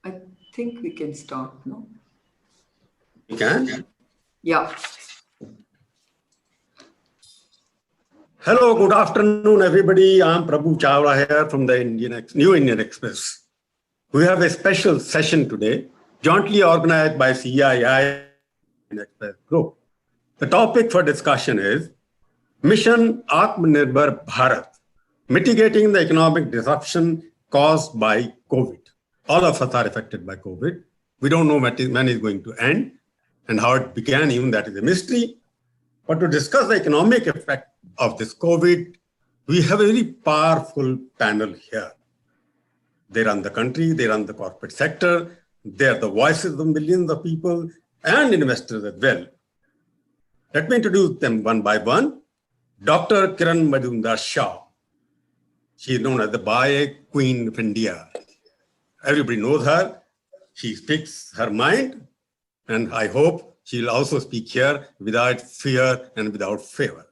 I think we can start now. We can? Yeah. Hello, good afternoon, everybody. I'm Prabhu Chawla here from the New Indian Express. We have a special session today, jointly organized by CII and Express Group. The topic for discussion is Mission Atmanirbhar Bharat, mitigating the economic disruption caused by COVID. All of us are affected by COVID. We don't know when it's going to end and how it began, even that is a mystery. But to discuss the economic effect of this COVID, we have a very powerful panel here. They run the country, they run the corporate sector, they are the voices of millions of people and investors as well. Let me introduce them one by one. Dr. Kiran Mazumdar-Shaw. She is known as the Bio Queen of India. Everybody knows her. She speaks her mind, and I hope she'll also speak here without fear and without favor.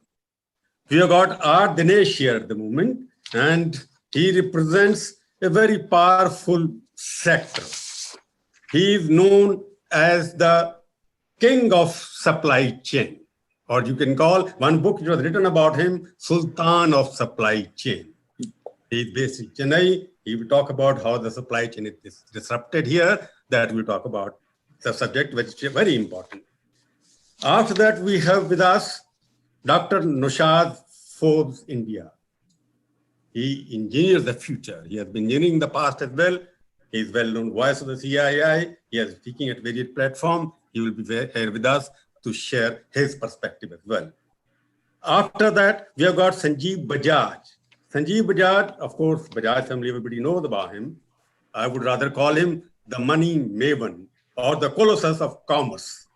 We have got our Dinesh here at the moment, and he represents a very powerful sector. He is known as the king of supply chain, or you can call one book which was written about him, Sultan of Supply Chain. He is based in Chennai. He will talk about how the supply chain is disrupted here. That we'll talk about the subject, which is very important. After that, we have with us Dr. Naushad Forbes, India. He engineers the future. He has been engineering the past as well. He is well-known voice of the CII. He is speaking at various platforms. He will be here with us to share his perspective as well. After that, we have got Sanjiv Bajaj. Sanjiv Bajaj, of course, Bajaj family, everybody knows about him. I would rather call him the money maven or the colossus of commerce.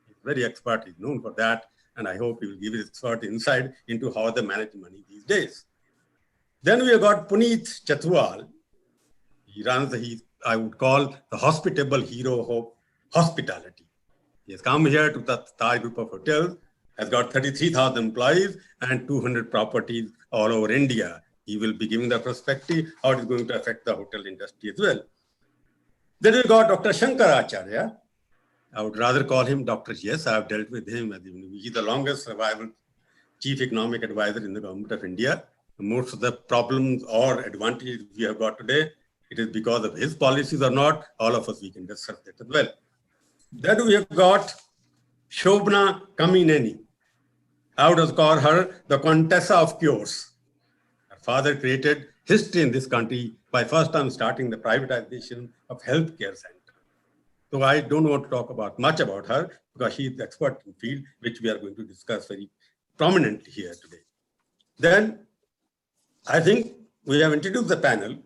He's very expert, he's known for that, and I hope he will give his expert insight into how they manage money these days. Then we have got Puneet Chhatwal. He runs, I would call the hospitable hero of hospitality. He has come here to the Taj Group of Hotels, has got 33,000 employees and 200 properties all over India. He will be giving the perspective how it is going to affect the hotel industry as well. Then we got Dr. Shankar Acharya. I would rather call him Dr. Yes. I have dealt with him. He's the longest survival chief economic advisor in the government of India. Most of the problems or advantages we have got today, it is because of his policies or not. All of us, we can discuss that as well. Then we have got Shobana Kamineni. I would call her the Contessa of Cures. Her father created history in this country by first time starting the privatization of healthcare center. So I don't want to talk much about her because she is the expert in the field, which we are going to discuss very prominently here today. Then I think we have introduced the panel.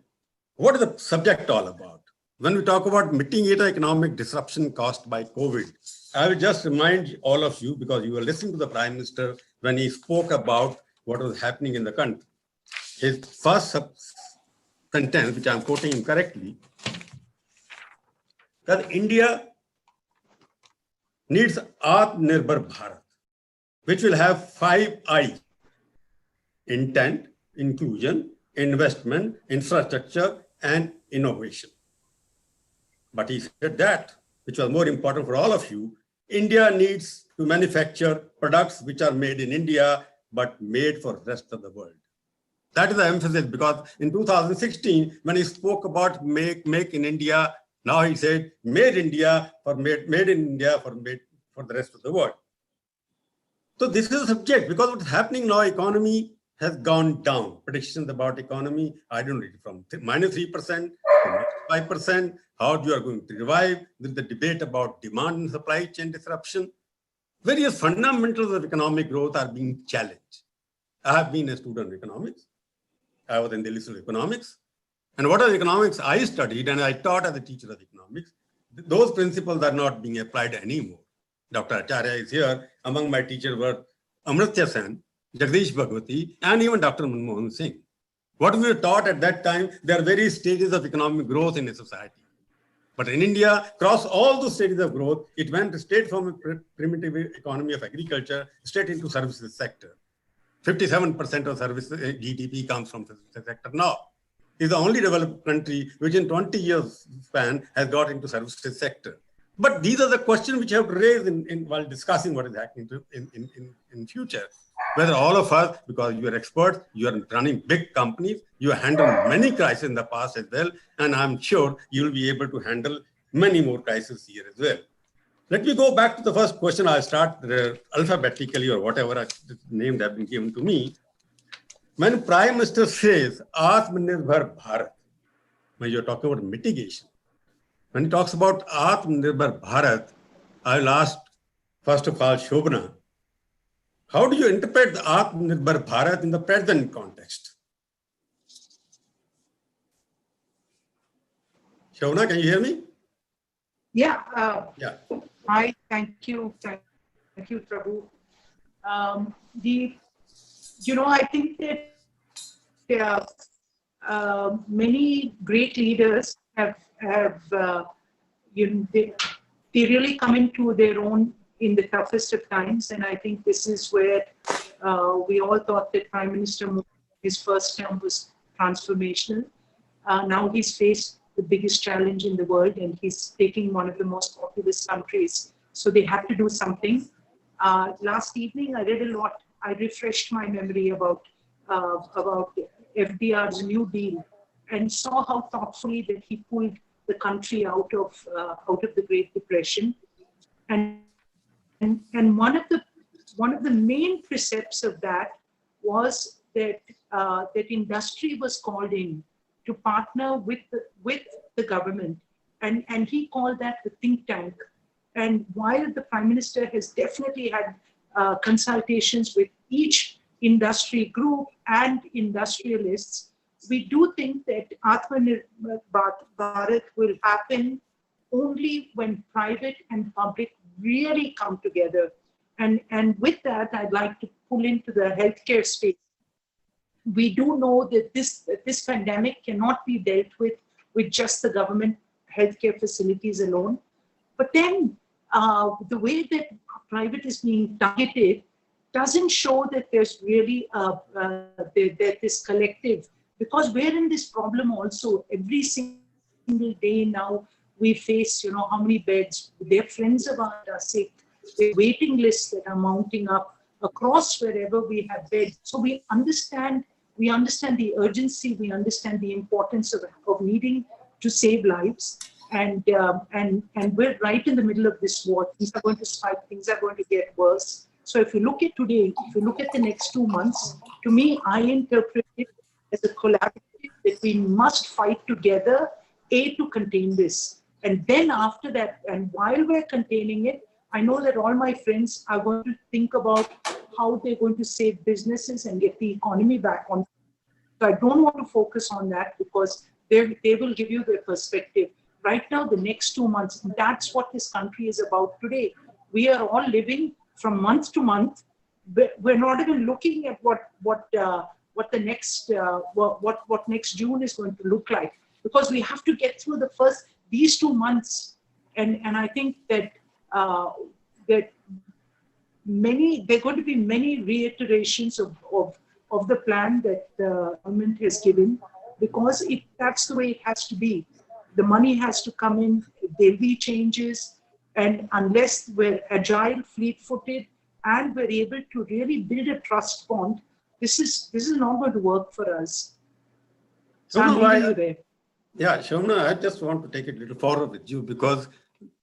What is the subject all about? When we talk about mitigating economic disruption caused by COVID, I will just remind all of you, because you were listening to the Prime Minister when he spoke about what was happening in the country. His first sentence, which I'm quoting him correctly, that India needs Atmanirbhar Bharat, which will have 5 I's: intent, inclusion, investment, infrastructure, and innovation. But he said that, which was more important for all of you, India needs to manufacture products which are made in India, but made for the rest of the world. That is the emphasis, because in 2016, when he spoke about make in India, now he said made in India for the rest of the world. So this is a subject, because what's happening now, economy has gone down. Predictions about economy, I don't read from -3% to -5%. How you are going to revive? There's the debate about demand and supply chain disruption. Various fundamentals of economic growth are being challenged. I have been a student of economics. I was in the School of Economics. And what are the economics I studied and I taught as a teacher of economics, those principles are not being applied anymore. Dr. Acharya is here. Among my teachers were Amartya Sen, Jagdish Bhagwati, and even Dr. Manmohan Singh. What we were taught at that time, there are various stages of economic growth in a society. But in India, across all those stages of growth, it went straight from a primitive economy of agriculture straight into services sector. 57% of services GDP comes from the services sector now. It's the only developed country which in 20 years span has got into services sector. But these are the questions which have to raise while discussing what is happening in future. Whether all of us, because you are experts, you are running big companies, you have handled many crises in the past as well, and I'm sure you will be able to handle many more crises here as well. Let me go back to the first question. I'll start alphabetically or whatever name that have been given to me. When Prime Minister says Atmanirbhar Bharat, when you're talking about mitigation, when he talks about Atmanirbhar Bharat, I'll ask, first of all, Shobana, how do you interpret the Atmanirbhar Bharat in the present context? Shobana, can you hear me? Yeah. Yeah. Hi, thank you, Prabhu. I think that many great leaders have they really come into their own in the toughest of times, and I think this is where we all thought that Prime Minister Modi, his first term was transformational. Now he's faced the biggest challenge in the world, and he's taking one of the most populous countries. So they have to do something. Last evening, I read a lot. I refreshed my memory about FDR's New Deal and saw how thoughtfully that he pulled the country out of the Great Depression. And one of the main precepts of that was that industry was called in to partner with the government, and he called that the think tank. And while the Prime Minister has definitely had consultations with each industry group and industrialists, we do think that Atmanirbhar Bharat will happen only when private and public really come together. And with that, I'd like to pull into the healthcare space. We do know that this pandemic cannot be dealt with just the government healthcare facilities alone. But then the way that private is being targeted doesn't show that there's really that this collective, because we're in this problem also every single day now. We face, how many beds, their friends of ours are sick, the waiting lists that are mounting up across wherever we have beds. So we understand the urgency, we understand the importance of needing to save lives. And we're right in the middle of this war. Things are going to spike, things are going to get worse. So if you look at today, if you look at the next 2 months, to me, I interpret it as a collaborative that we must fight together, to contain this. And then after that, and while we're containing it, I know that all my friends are going to think about how they're going to save businesses and get the economy back on. So I don't want to focus on that, because they will give you their perspective. Right now, the next 2 months, that's what this country is about today. We are all living from month to month. We're not even looking at what next June is going to look like, because we have to get through these 2 months. And I think that there are going to be many reiterations of the plan that the government has given, because that's the way it has to be. The money has to come in, there'll be changes, and unless we're agile, fleet-footed, and we're able to really build a trust bond, this is not going to work for us. So I'm leaving you there. Yeah, Shobana, I just want to take it a little forward with you, because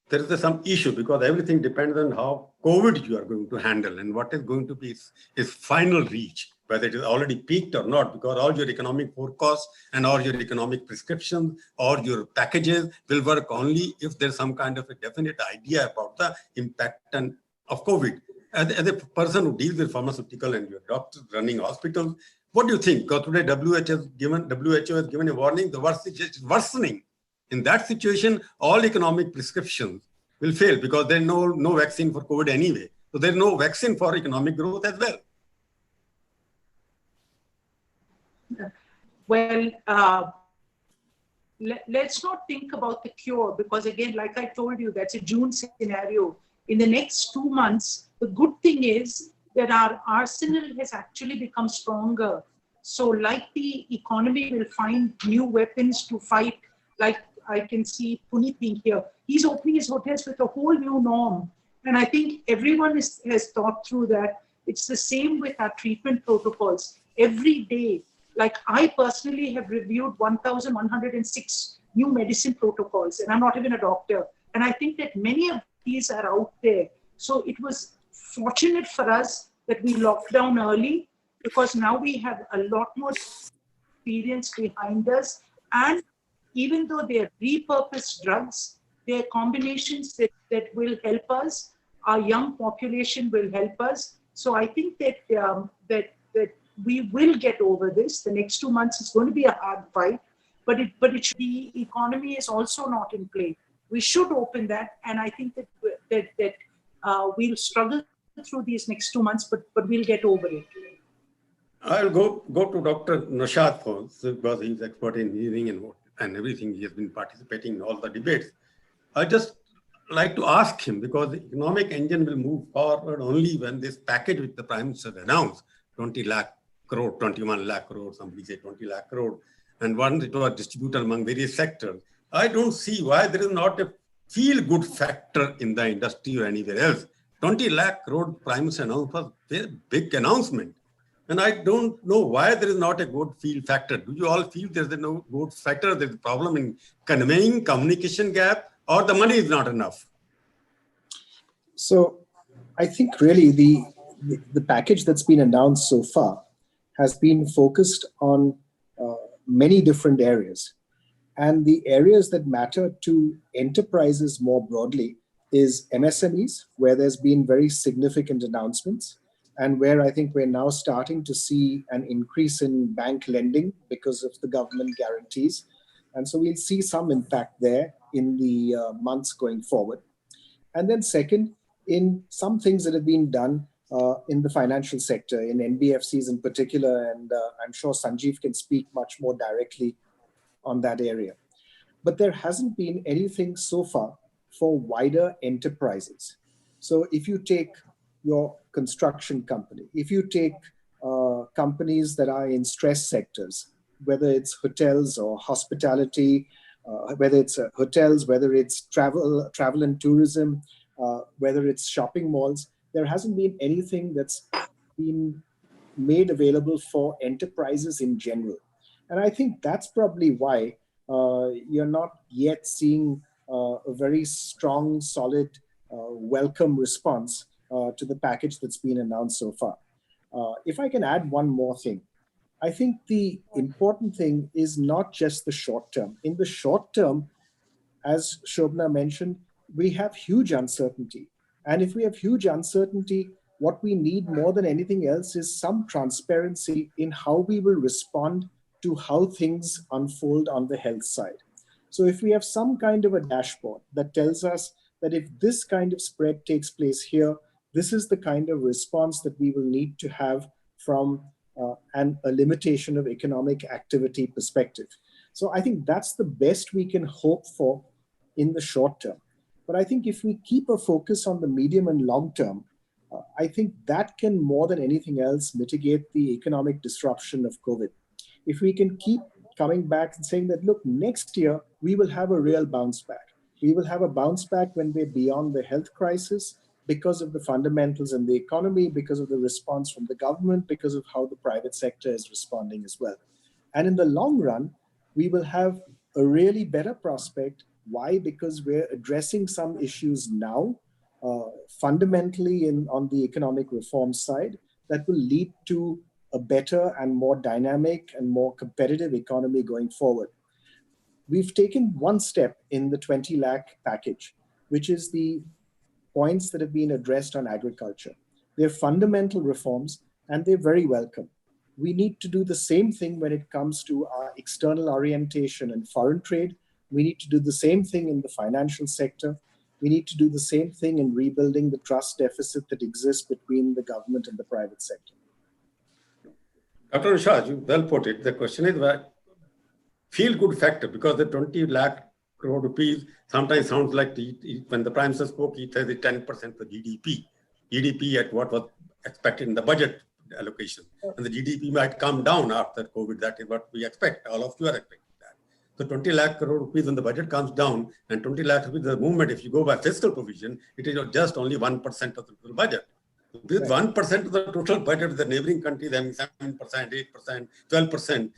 there is some issue, because everything depends on how COVID you are going to handle and what is going to be its final reach, whether it is already peaked or not, because all your economic forecasts and all your economic prescriptions or your packages will work only if there's some kind of a definite idea about the impact of COVID. As a person who deals with pharmaceutical and your doctors running hospitals, what do you think? Because today WHO has given a warning, the worst is worsening. In that situation, all economic prescriptions will fail, because there's no vaccine for COVID anyway. So there's no vaccine for economic growth as well. Well, let's not think about the cure, because again, like I told you, that's a June scenario. In the next 2 months, the good thing is that our arsenal has actually become stronger. So like the economy will find new weapons to fight, like I can see Puneet being here. He's opening his hotels with a whole new norm. And I think everyone has thought through that. It's the same with our treatment protocols. Every day, like I personally have reviewed 1,106 new medicine protocols, and I'm not even a doctor. And I think that many of these are out there. So it was fortunate for us that we locked down early, because now we have a lot more experience behind us. And even though they're repurposed drugs, they're combinations that will help us. Our young population will help us. So I think that that we will get over this. The next 2 months is going to be a hard fight, but the economy is also not in play. We should open that, and I think that we'll struggle through these next 2 months, but we'll get over it. I'll go to Dr. Naushad Forbes, because he's expert in hearing and everything. He has been participating in all the debates. I just like to ask him, because the economic engine will move forward only when this package which the Prime Minister announced, 20 lakh crore, 21 lakh crore, somebody say 20 lakh crore, and once it was distributed among various sectors. I don't see why there is not a feel-good factor in the industry or anywhere else. 20 lakh crore Prime Minister announced was a very big announcement. And I don't know why there is not a good feel factor. Do you all feel there's no good factor? There's a problem in conveying, communication gap, or the money is not enough? So I think really the package that's been announced so far has been focused on many different areas. And the areas that matter to enterprises more broadly is MSMEs, where there's been very significant announcements, and where I think we're now starting to see an increase in bank lending because of the government guarantees. And so we'll see some impact there in the months going forward. And then second, in some things that have been done in the financial sector, in NBFCs in particular, and I'm sure Sanjiv can speak much more directly on that area. But there hasn't been anything so far for wider enterprises. So if you take your construction company, if you take companies that are in stress sectors, whether it's hotels or hospitality, whether it's hotels, whether it's travel and tourism, whether it's shopping malls, there hasn't been anything that's been made available for enterprises in general. And I think that's probably why you're not yet seeing a very strong, solid, welcome response to the package that's been announced so far. If I can add one more thing, I think the important thing is not just the short term. In the short term, as Shobana mentioned, we have huge uncertainty. And if we have huge uncertainty, what we need more than anything else is some transparency in how we will respond to how things unfold on the health side. So if we have some kind of a dashboard that tells us that if this kind of spread takes place here, this is the kind of response that we will need to have from a limitation of economic activity perspective. So I think that's the best we can hope for in the short term. But I think if we keep a focus on the medium and long term, I think that can more than anything else mitigate the economic disruption of COVID. If we can keep coming back and saying that, look, next year we will have a real bounce back. We will have a bounce back when we're beyond the health crisis because of the fundamentals in the economy, because of the response from the government, because of how the private sector is responding as well. And in the long run, we will have a really better prospect. Why? Because we're addressing some issues now, fundamentally on the economic reform side, that will lead to a better and more dynamic and more competitive economy going forward. We've taken one step in the 20 lakh package, which is the points that have been addressed on agriculture. They're fundamental reforms and they're very welcome. We need to do the same thing when it comes to our external orientation and foreign trade. We need to do the same thing in the financial sector. We need to do the same thing in rebuilding the trust deficit that exists between the government and the private sector. Dr. Naushad, you well put it. The question is that feel-good factor, because the 20 lakh crore rupees sometimes sounds like when the Prime Minister spoke, he said it's 10% of the GDP at what was expected in the budget allocation. And the GDP might come down after COVID. That is what we expect. All of you are expecting that. So 20 lakh crore rupees when the budget comes down, and 20 lakh rupees the movement, if you go by fiscal provision, it is just only 1% of the total budget. With 1% of the total budget of the neighboring countries having 7%, 8%, 12%,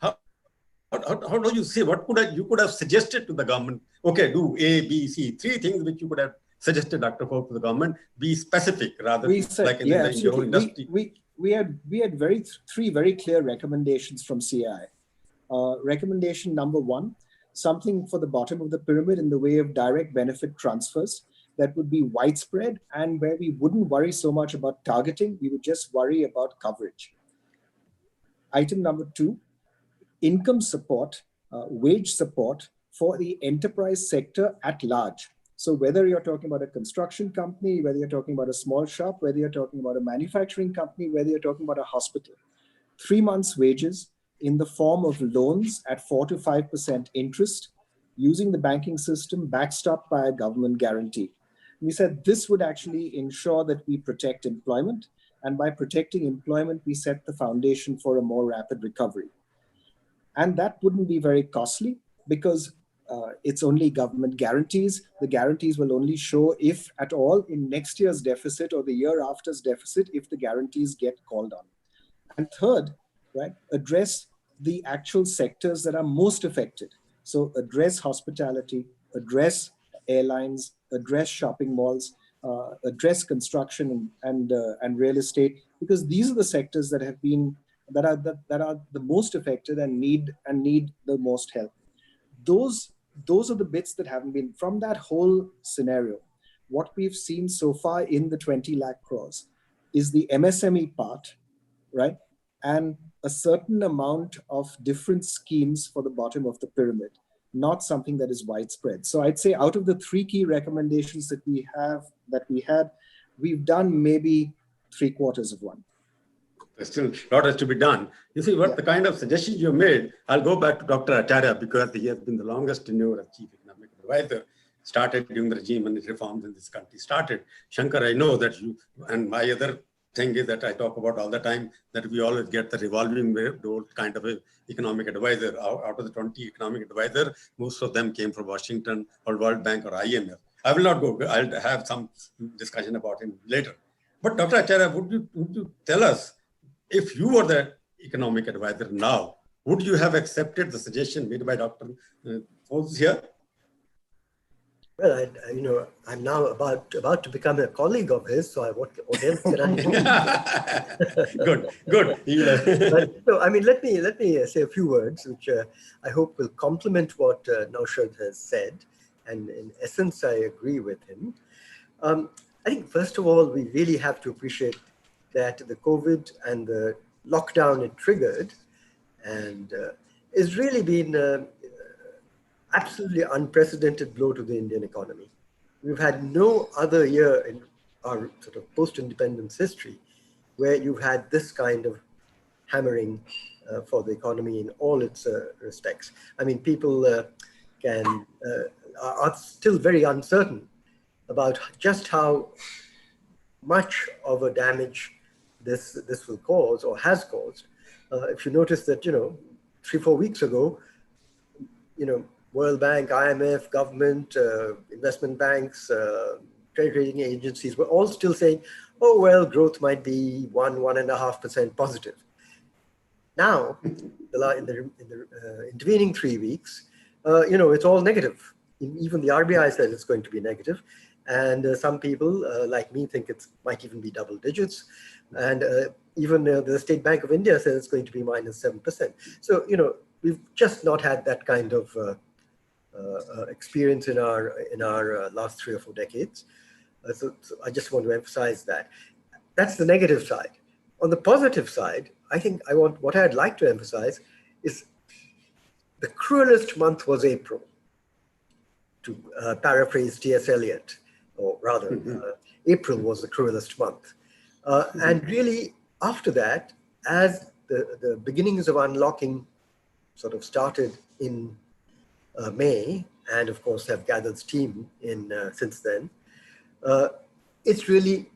how do you say, what you could have suggested to the government? Okay, do A, B, C, three things which you could have suggested, Dr. Forbes, to the government. Be specific rather than like in your own industry. We had three very clear recommendations from CII. Recommendation number one, something for the bottom of the pyramid in the way of direct benefit transfers that would be widespread and where we wouldn't worry so much about targeting, we would just worry about coverage. Item number two, income support, wage support for the enterprise sector at large. So whether you're talking about a construction company, whether you're talking about a small shop, whether you're talking about a manufacturing company, whether you're talking about a hospital, 3 months wages in the form of loans at 4 to 5% interest using the banking system backstopped by a government guarantee. We said this would actually ensure that we protect employment, and by protecting employment, we set the foundation for a more rapid recovery. And that wouldn't be very costly because it's only government guarantees. The guarantees will only show, if at all, in next year's deficit or the year after's deficit, if the guarantees get called on. And third, right, address the actual sectors that are most affected. So address hospitality, address airlines, address shopping malls, address construction and real estate, because these are the sectors that have been that are the most affected and need the most help. Those are the bits that haven't been from that whole scenario. What we've seen so far in the 20 lakh crores is the MSME part, right? And a certain amount of different schemes for the bottom of the pyramid, not something that is widespread. So I'd say out of the 3 key recommendations that we had, we've done maybe 3/4 of one. There's still a lot has to be done. You see, the kind of suggestions you made, I'll go back to Dr. Acharya because he has been the longest tenure as Chief Economic Advisor. started during the regime and reforms in this country started. Shankar, I know that you, and my other thing is that I talk about all the time that we always get the revolving door kind of a economic advisor. Out of the 20 economic advisor, most of them came from Washington or World Bank or IMF. I will not go. I'll have some discussion about him later. But Dr. Acharya, would you tell us, if you were the economic advisor now, would you have accepted the suggestion made by Dr. Forbes here? Well, I'm now about to become a colleague of his, so what else can I do? Good. But, so, I mean, let me say a few words, which I hope will complement what Naushad has said, and in essence, I agree with him. I think first of all, we really have to appreciate that the COVID and the lockdown it triggered, and it's really been absolutely unprecedented blow to the Indian economy. We've had no other year in our sort of post-independence history where you've had this kind of hammering for the economy in all its respects. I mean, people are still very uncertain about just how much of a damage this will cause or has caused. If you notice that, 3-4 weeks ago, World Bank, IMF, government, investment banks, credit rating agencies were all still saying, oh, well, growth might be 1.5% positive. Now, in the intervening 3 weeks, it's all negative. Even the RBI said it's going to be negative. And some people, like me, think it might even be double digits. And even the State Bank of India says it's going to be -7%. So, we've just not had that kind of experience in our last 3 or 4 decades. So I just want to emphasize that. That's the negative side. On the positive side, I think what I'd like to emphasize is the cruelest month was April, to paraphrase T.S. Eliot, or rather, April was the cruelest month. And really, after that, as the beginnings of unlocking sort of started in May, and of course have gathered steam since then, it's really,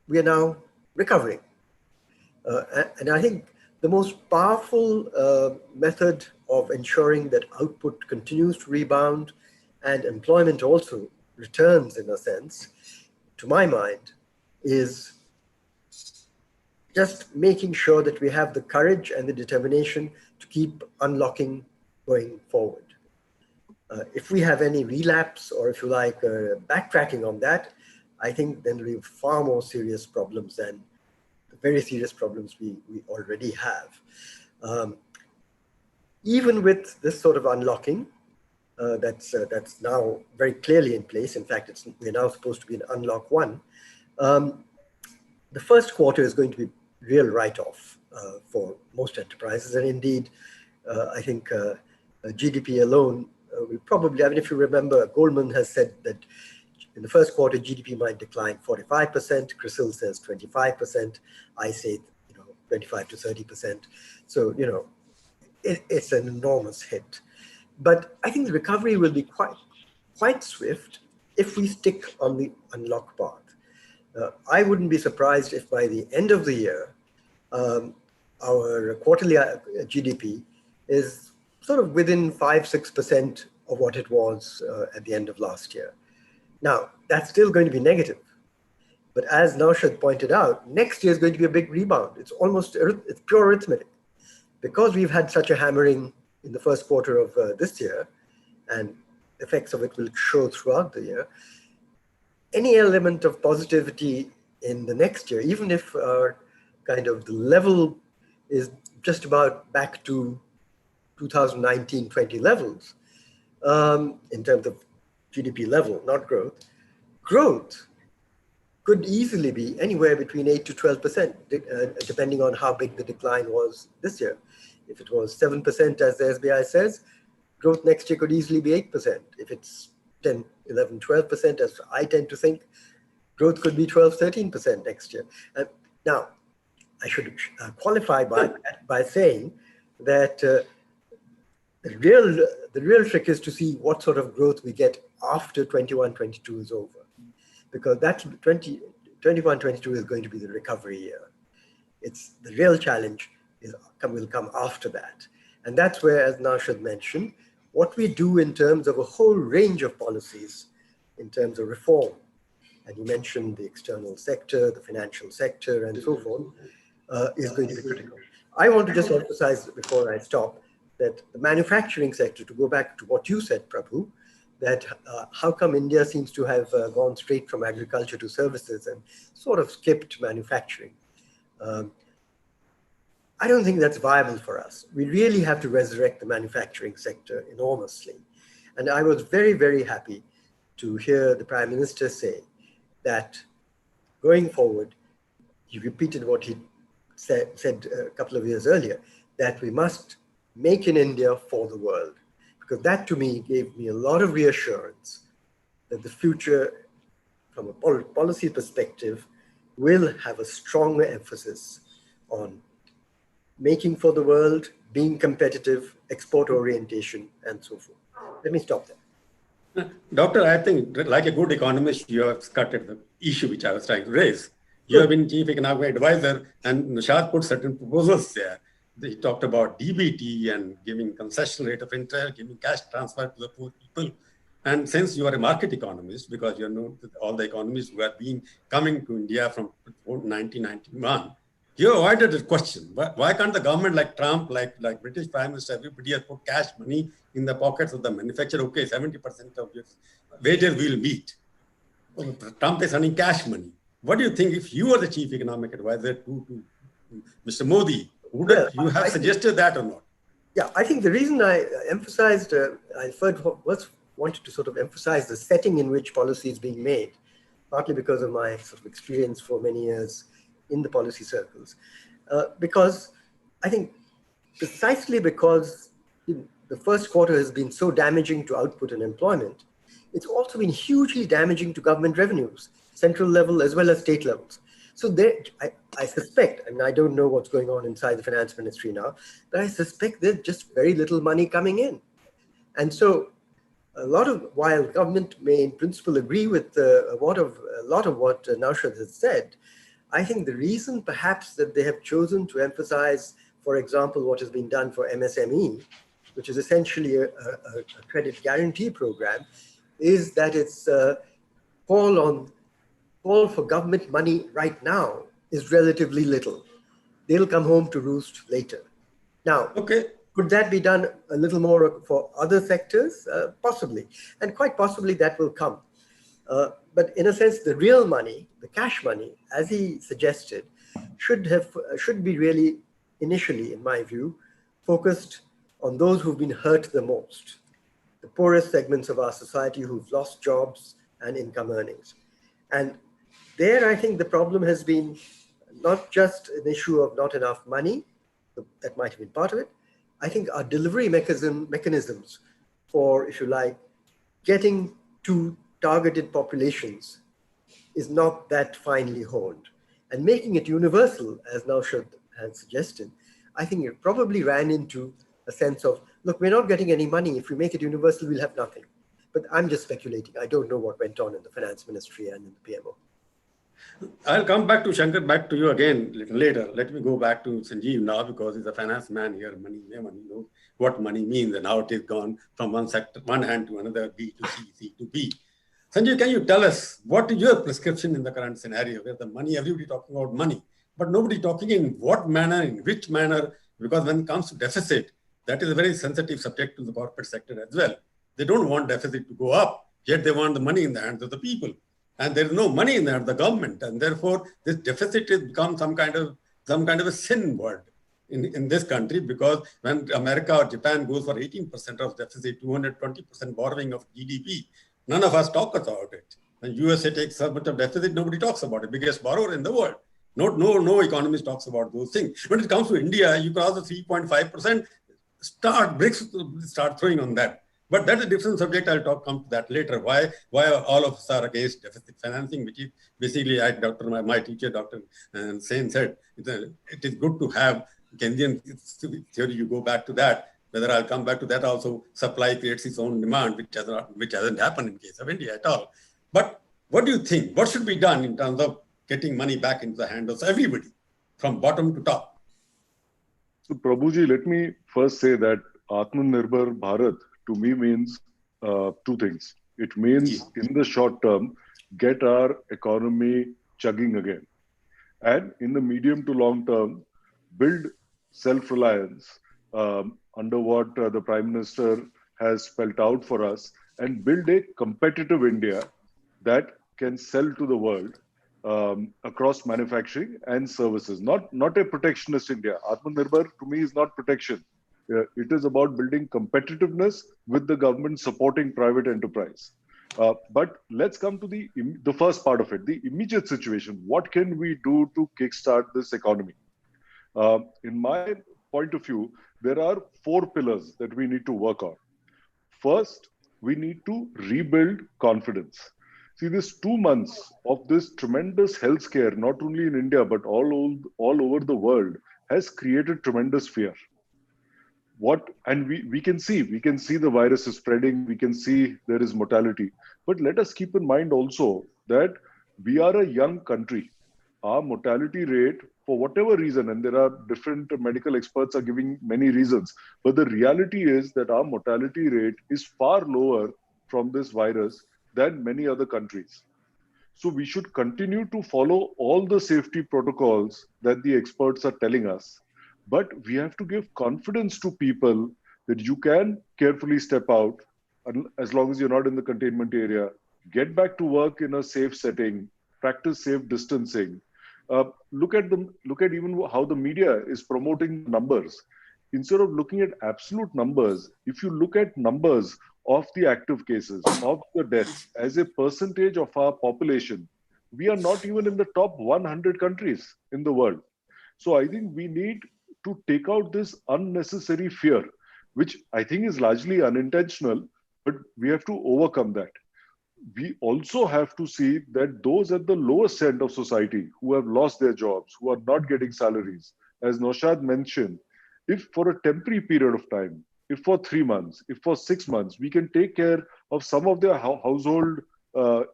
we are now recovering. And I think the most powerful method of ensuring that output continues to rebound and employment also returns in a sense, to my mind, is just making sure that we have the courage and the determination to keep unlocking going forward. If we have any relapse, or if you like, backtracking on that, I think then we have far more serious problems than the very serious problems we already have. Even with this sort of unlocking, that's now very clearly in place. In fact, we're now supposed to be in unlock 1. The first quarter is going to be real write-off for most enterprises, and indeed, I think GDP alone will probably, I mean, if you remember, Goldman has said that in the first quarter, GDP might decline 45%. CRISIL says 25%. I say, 25 to 30%. So, it's an enormous hit. But I think the recovery will be quite swift if we stick on the unlock path. I wouldn't be surprised if by the end of the year, our quarterly GDP is sort of within 5-6% of what it was at the end of last year. Now, that's still going to be negative. But as Naushad pointed out, next year is going to be a big rebound. It's pure arithmetic. Because we've had such a hammering in the first quarter of this year, and effects of it will show throughout the year, any element of positivity in the next year, even if kind of the level is just about back to 2019-20 levels, in terms of GDP level, not growth, growth could easily be anywhere between 8 to 12%, depending on how big the decline was this year. If it was 7%, as the SBI says, growth next year could easily be 8%. If it's 10, 11, 12%, as I tend to think, growth could be 12, 13% next year. Now, I should qualify by saying that the real trick is to see what sort of growth we get after 21-22 is over, because that's 21-22 is going to be the recovery year. It's the real challenge will come after that. And that's where, as Naushad mentioned, what we do in terms of a whole range of policies, in terms of reform, and you mentioned the external sector, the financial sector, and so forth, is going to be critical. I want to just emphasize before I stop that the manufacturing sector, to go back to what you said, Prabhu, that how come India seems to have gone straight from agriculture to services and sort of skipped manufacturing. I don't think that's viable for us. We really have to resurrect the manufacturing sector enormously. And I was very, very happy to hear the Prime Minister say that going forward, he repeated what he said a couple of years earlier, that we must make in India for the world. Because that to me gave me a lot of reassurance that the future, from a policy perspective, will have a stronger emphasis on making for the world, being competitive, export orientation, and so forth. Let me stop there. Doctor, I think like a good economist, you have started the issue which I was trying to raise. You have been chief economic advisor, and Naushad put certain proposals there. He talked about DBT and giving concessional rate of interest, giving cash transfer to the poor people. And since you are a market economist, because you know all the economists who have been coming to India from 1991, you avoided the question. Why can't the government, like Trump, like British Prime Minister, everybody has put cash money in the pockets of the manufacturer? Okay, 70% of your wages will meet. Trump is earning cash money. What do you think if you were the chief economic advisor to Mr. Modi? Would you have suggested that or not? Yeah, I think the reason I emphasized, I first wanted to sort of emphasize the setting in which policy is being made, partly because of my sort of experience for many years in the policy circles, because I think precisely because the first quarter has been so damaging to output and employment, it's also been hugely damaging to government revenues, central level as well as state levels. So there, I suspect, and I don't know what's going on inside the finance ministry now, but I suspect there's just very little money coming in. And so while government may in principle agree with a lot of what Naushad has said, I think the reason perhaps that they have chosen to emphasize, for example, what has been done for MSME, which is essentially a credit guarantee program, is that its call for government money right now is relatively little. They'll come home to roost later. Now, could that be done a little more for other sectors? Possibly, and quite possibly that will come. But in a sense, the real money, the cash money, as he suggested, should be really initially, in my view, focused on those who've been hurt the most, the poorest segments of our society who've lost jobs and income earnings. And there, I think the problem has been not just an issue of not enough money, that might have been part of it. I think our delivery mechanisms for, if you like, getting to targeted populations is not that finely honed. And making it universal, as Naushad had suggested, I think it probably ran into a sense of, look, we're not getting any money. If we make it universal, we'll have nothing. But I'm just speculating. I don't know what went on in the finance ministry and in the PMO. I'll come back to Shankar, back to you again a little later. Let me go back to Sanjiv now, because he's a finance man here. Money knows what money means and how it is gone from one sector, one hand to another, B to C, C to B. Sanjiv, can you tell us what is your prescription in the current scenario where the money, everybody talking about money, but nobody talking in what manner, in which manner, because when it comes to deficit, that is a very sensitive subject to the corporate sector as well. They don't want deficit to go up, yet they want the money in the hands of the people. And there is no money in the hands of the government. And therefore, this deficit has become some kind of a sin word in this country, because when America or Japan goes for 18% of deficit, 220% borrowing of GDP, none of us talk about it. When USA takes so much of deficit, nobody talks about it. Biggest borrower in the world. No economist talks about those things. When it comes to India, you cross the 3.5%, BRICS start throwing on that. But that's a different subject. I'll come to that later. Why all of us are against deficit financing, which is basically, my teacher, Dr. Sen said, it is good to have Keynesian theory. You go back to that. Whether I'll come back to that also, supply creates its own demand, which hasn't happened in case of India at all. But what do you think? What should be done in terms of getting money back into the hands of everybody, from bottom to top? So Prabhuji, let me first say that Atmanirbhar Bharat to me means two things. It means in the short term, get our economy chugging again. And in the medium to long term, build self-reliance under what the Prime Minister has spelled out for us, and build a competitive India that can sell to the world across manufacturing and services. Not a protectionist India. Atmanirbhar to me is not protection. It is about building competitiveness with the government supporting private enterprise. But let's come to the first part of it, the immediate situation. What can we do to kickstart this economy? In my point of view, there are 4 pillars that we need to work on. First, we need to rebuild confidence. See, this 2 months of this tremendous health scare, not only in India, but all over the world, has created tremendous fear. And we can see the virus is spreading, we can see there is mortality. But let us keep in mind also that we are a young country. Our mortality rate, for whatever reason, and there are different medical experts are giving many reasons, but the reality is that our mortality rate is far lower from this virus than many other countries. So we should continue to follow all the safety protocols that the experts are telling us. But we have to give confidence to people that you can carefully step out as long as you're not in the containment area, get back to work in a safe setting, practice safe distancing. Look at even how the media is promoting numbers. Instead of looking at absolute numbers, if you look at numbers of the active cases, of the deaths as a percentage of our population, we are not even in the top 100 countries in the world. So I think we need to take out this unnecessary fear, which I think is largely unintentional, but we have to overcome that. We also have to see that those at the lowest end of society who have lost their jobs, who are not getting salaries, as Naushad mentioned, if for a temporary period of time, if for 3 months, if for 6 months, we can take care of some of their household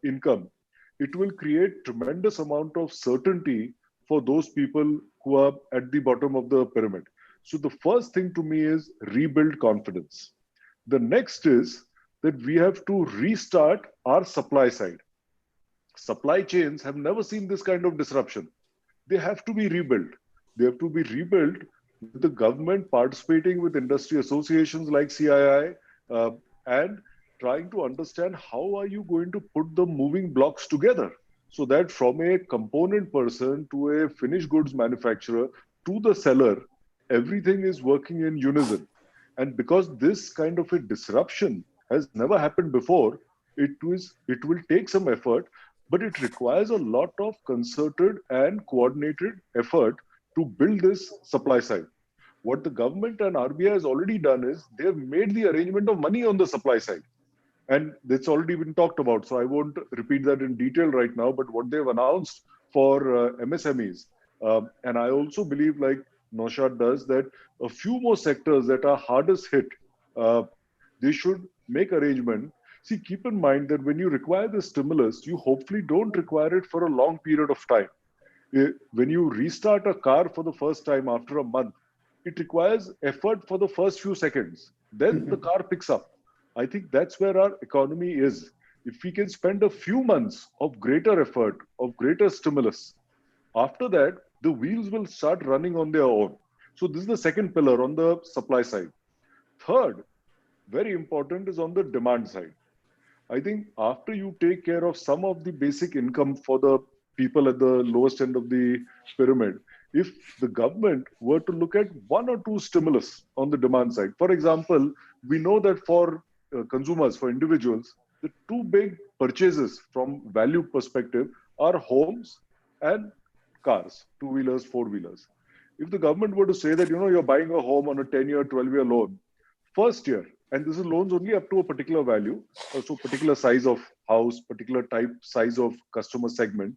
income, it will create tremendous amount of certainty for those people who are at the bottom of the pyramid. So the first thing to me is rebuild confidence. The next is that we have to restart our supply side. Supply chains have never seen this kind of disruption. They have to be rebuilt. They have to be rebuilt with the government participating with industry associations like CII and trying to understand how are you going to put the moving blocks together so that from a component person to a finished goods manufacturer to the seller, everything is working in unison. And because this kind of a disruption has never happened before, it will take some effort, but it requires a lot of concerted and coordinated effort to build this supply side. What the government and RBI has already done is they have made the arrangement of money on the supply side. And it's already been talked about, so I won't repeat that in detail right now, but what they've announced for MSMEs, and I also believe, like Naushad does, that a few more sectors that are hardest hit, they should make arrangement. See, keep in mind that when you require the stimulus, you hopefully don't require it for a long period of time. When you restart a car for the first time after a month, it requires effort for the first few seconds. Then the car picks up. I think that's where our economy is. If we can spend a few months of greater effort, of greater stimulus, after that, the wheels will start running on their own. So this is the second pillar on the supply side. Third, very important, is on the demand side. I think after you take care of some of the basic income for the people at the lowest end of the pyramid, if the government were to look at 1 or 2 stimulus on the demand side, for example, we know that for consumers, for individuals, the 2 big purchases from value perspective are homes and cars, 2-wheelers, 4-wheelers. If the government were to say that, you're buying a home on a 10-year, 12-year loan, first year, and this is loans only up to a particular value, so particular size of house, particular type, size of customer segment,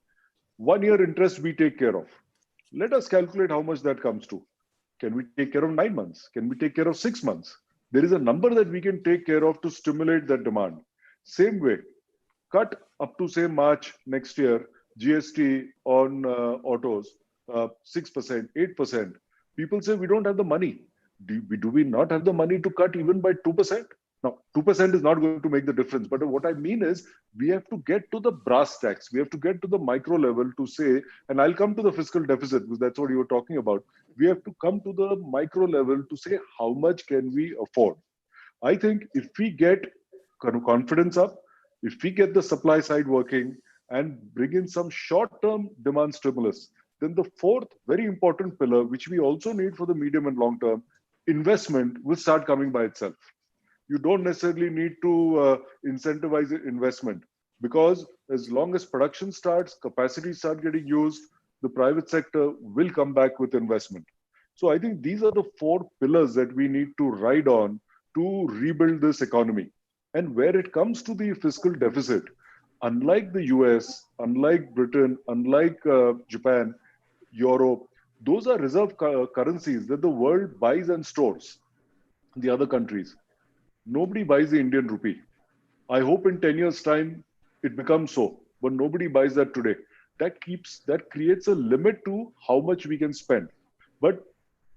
1 year interest we take care of. Let us calculate how much that comes to. Can we take care of 9 months? Can we take care of 6 months? there is a number that we can take care of to stimulate that demand. Same way, cut up to say March next year, GST on autos, 6%, 8%. People say we don't have the money. Do we not have the money to cut even by 2%? Now, 2% is not going to make the difference. But what I mean is, we have to get to the brass tacks. We have to get to the micro level to say, and I'll come to the fiscal deficit, because that's what you were talking about. We have to come to the micro level to say, how much can we afford? I think if we get confidence up, if we get the supply side working and bring in some short-term demand stimulus, then the fourth very important pillar, which we also need for the medium and long term, investment will start coming by itself. You don't necessarily need to incentivize investment, because as long as production starts, capacity start getting used, the private sector will come back with investment. So I think these are the four pillars that we need to ride on to rebuild this economy. And where it comes to the fiscal deficit, unlike the US, unlike Britain, unlike Japan, Europe, those are reserve currencies that the world buys and stores. The other countries, nobody buys the Indian rupee. I hope in 10 years' time it becomes so, but nobody buys that today. That creates a limit to how much we can spend. But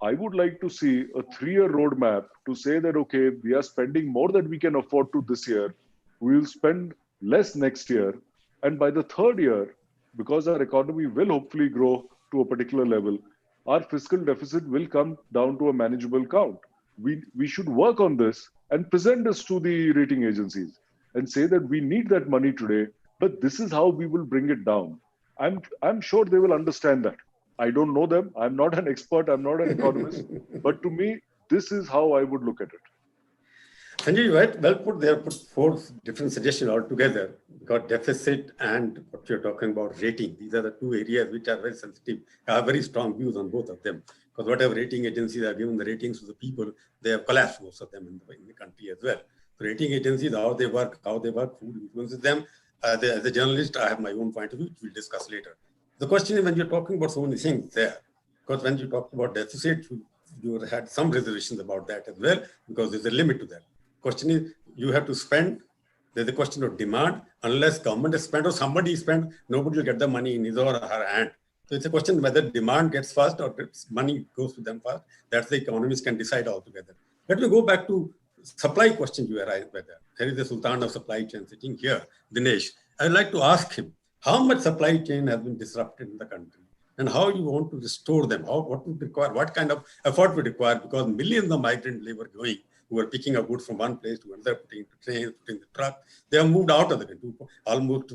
I would like to see a 3-year roadmap to say that, okay, we are spending more than we can afford to this year. We will spend less next year. And by the 3rd year, because our economy will hopefully grow to a particular level, our fiscal deficit will come down to a manageable count. We should work on this and present this to the rating agencies and say that we need that money today, but this is how we will bring it down. I'm sure they will understand that. I don't know them. I'm not an expert. I'm not an economist. But to me, this is how I would look at it. Sanjiv, right? Well put. They have put 4 different suggestions altogether. Got deficit and what you're talking about, rating. These are the 2 areas which are very sensitive. I have very strong views on both of them. Because whatever rating agencies are given the ratings to the people, they have collapsed, most of them in the country as well. So rating agencies, how they work, who influences them. As a journalist, I have my own point of view, which we'll discuss later. The question is, when you're talking about so many things there, because when you talk about deficit, you had some reservations about that as well, because there's a limit to that. Question is, you have to spend. There's a question of demand. Unless government has spent or somebody spent, nobody will get the money in his or her hand. So it's a question whether demand gets first or money goes to them first. That's the economists can decide altogether. Let me go back to supply question you arrived at. There is the Sultan of Supply Chain sitting here, Dinesh. I'd like to ask him, how much supply chain has been disrupted in the country and how you want to restore them? What would require, what kind of effort would require? Because millions of migrant labor going, who are picking up goods from one place to another, putting into trains, putting the truck, they have moved out of the country. Almost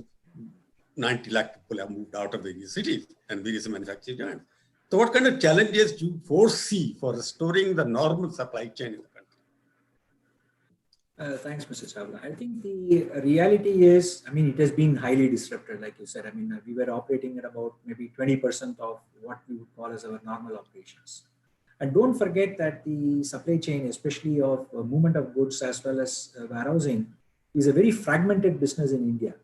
90 lakh people have moved out of various cities and various manufacturing giants. So what kind of challenges do you foresee for restoring the normal supply chain in the country? Thanks, Mr. Chawla. I think the reality is, it has been highly disrupted, like you said. We were operating at about maybe 20% of what we would call as our normal operations. And don't forget that the supply chain, especially of movement of goods as well as warehousing, is a very fragmented business in India.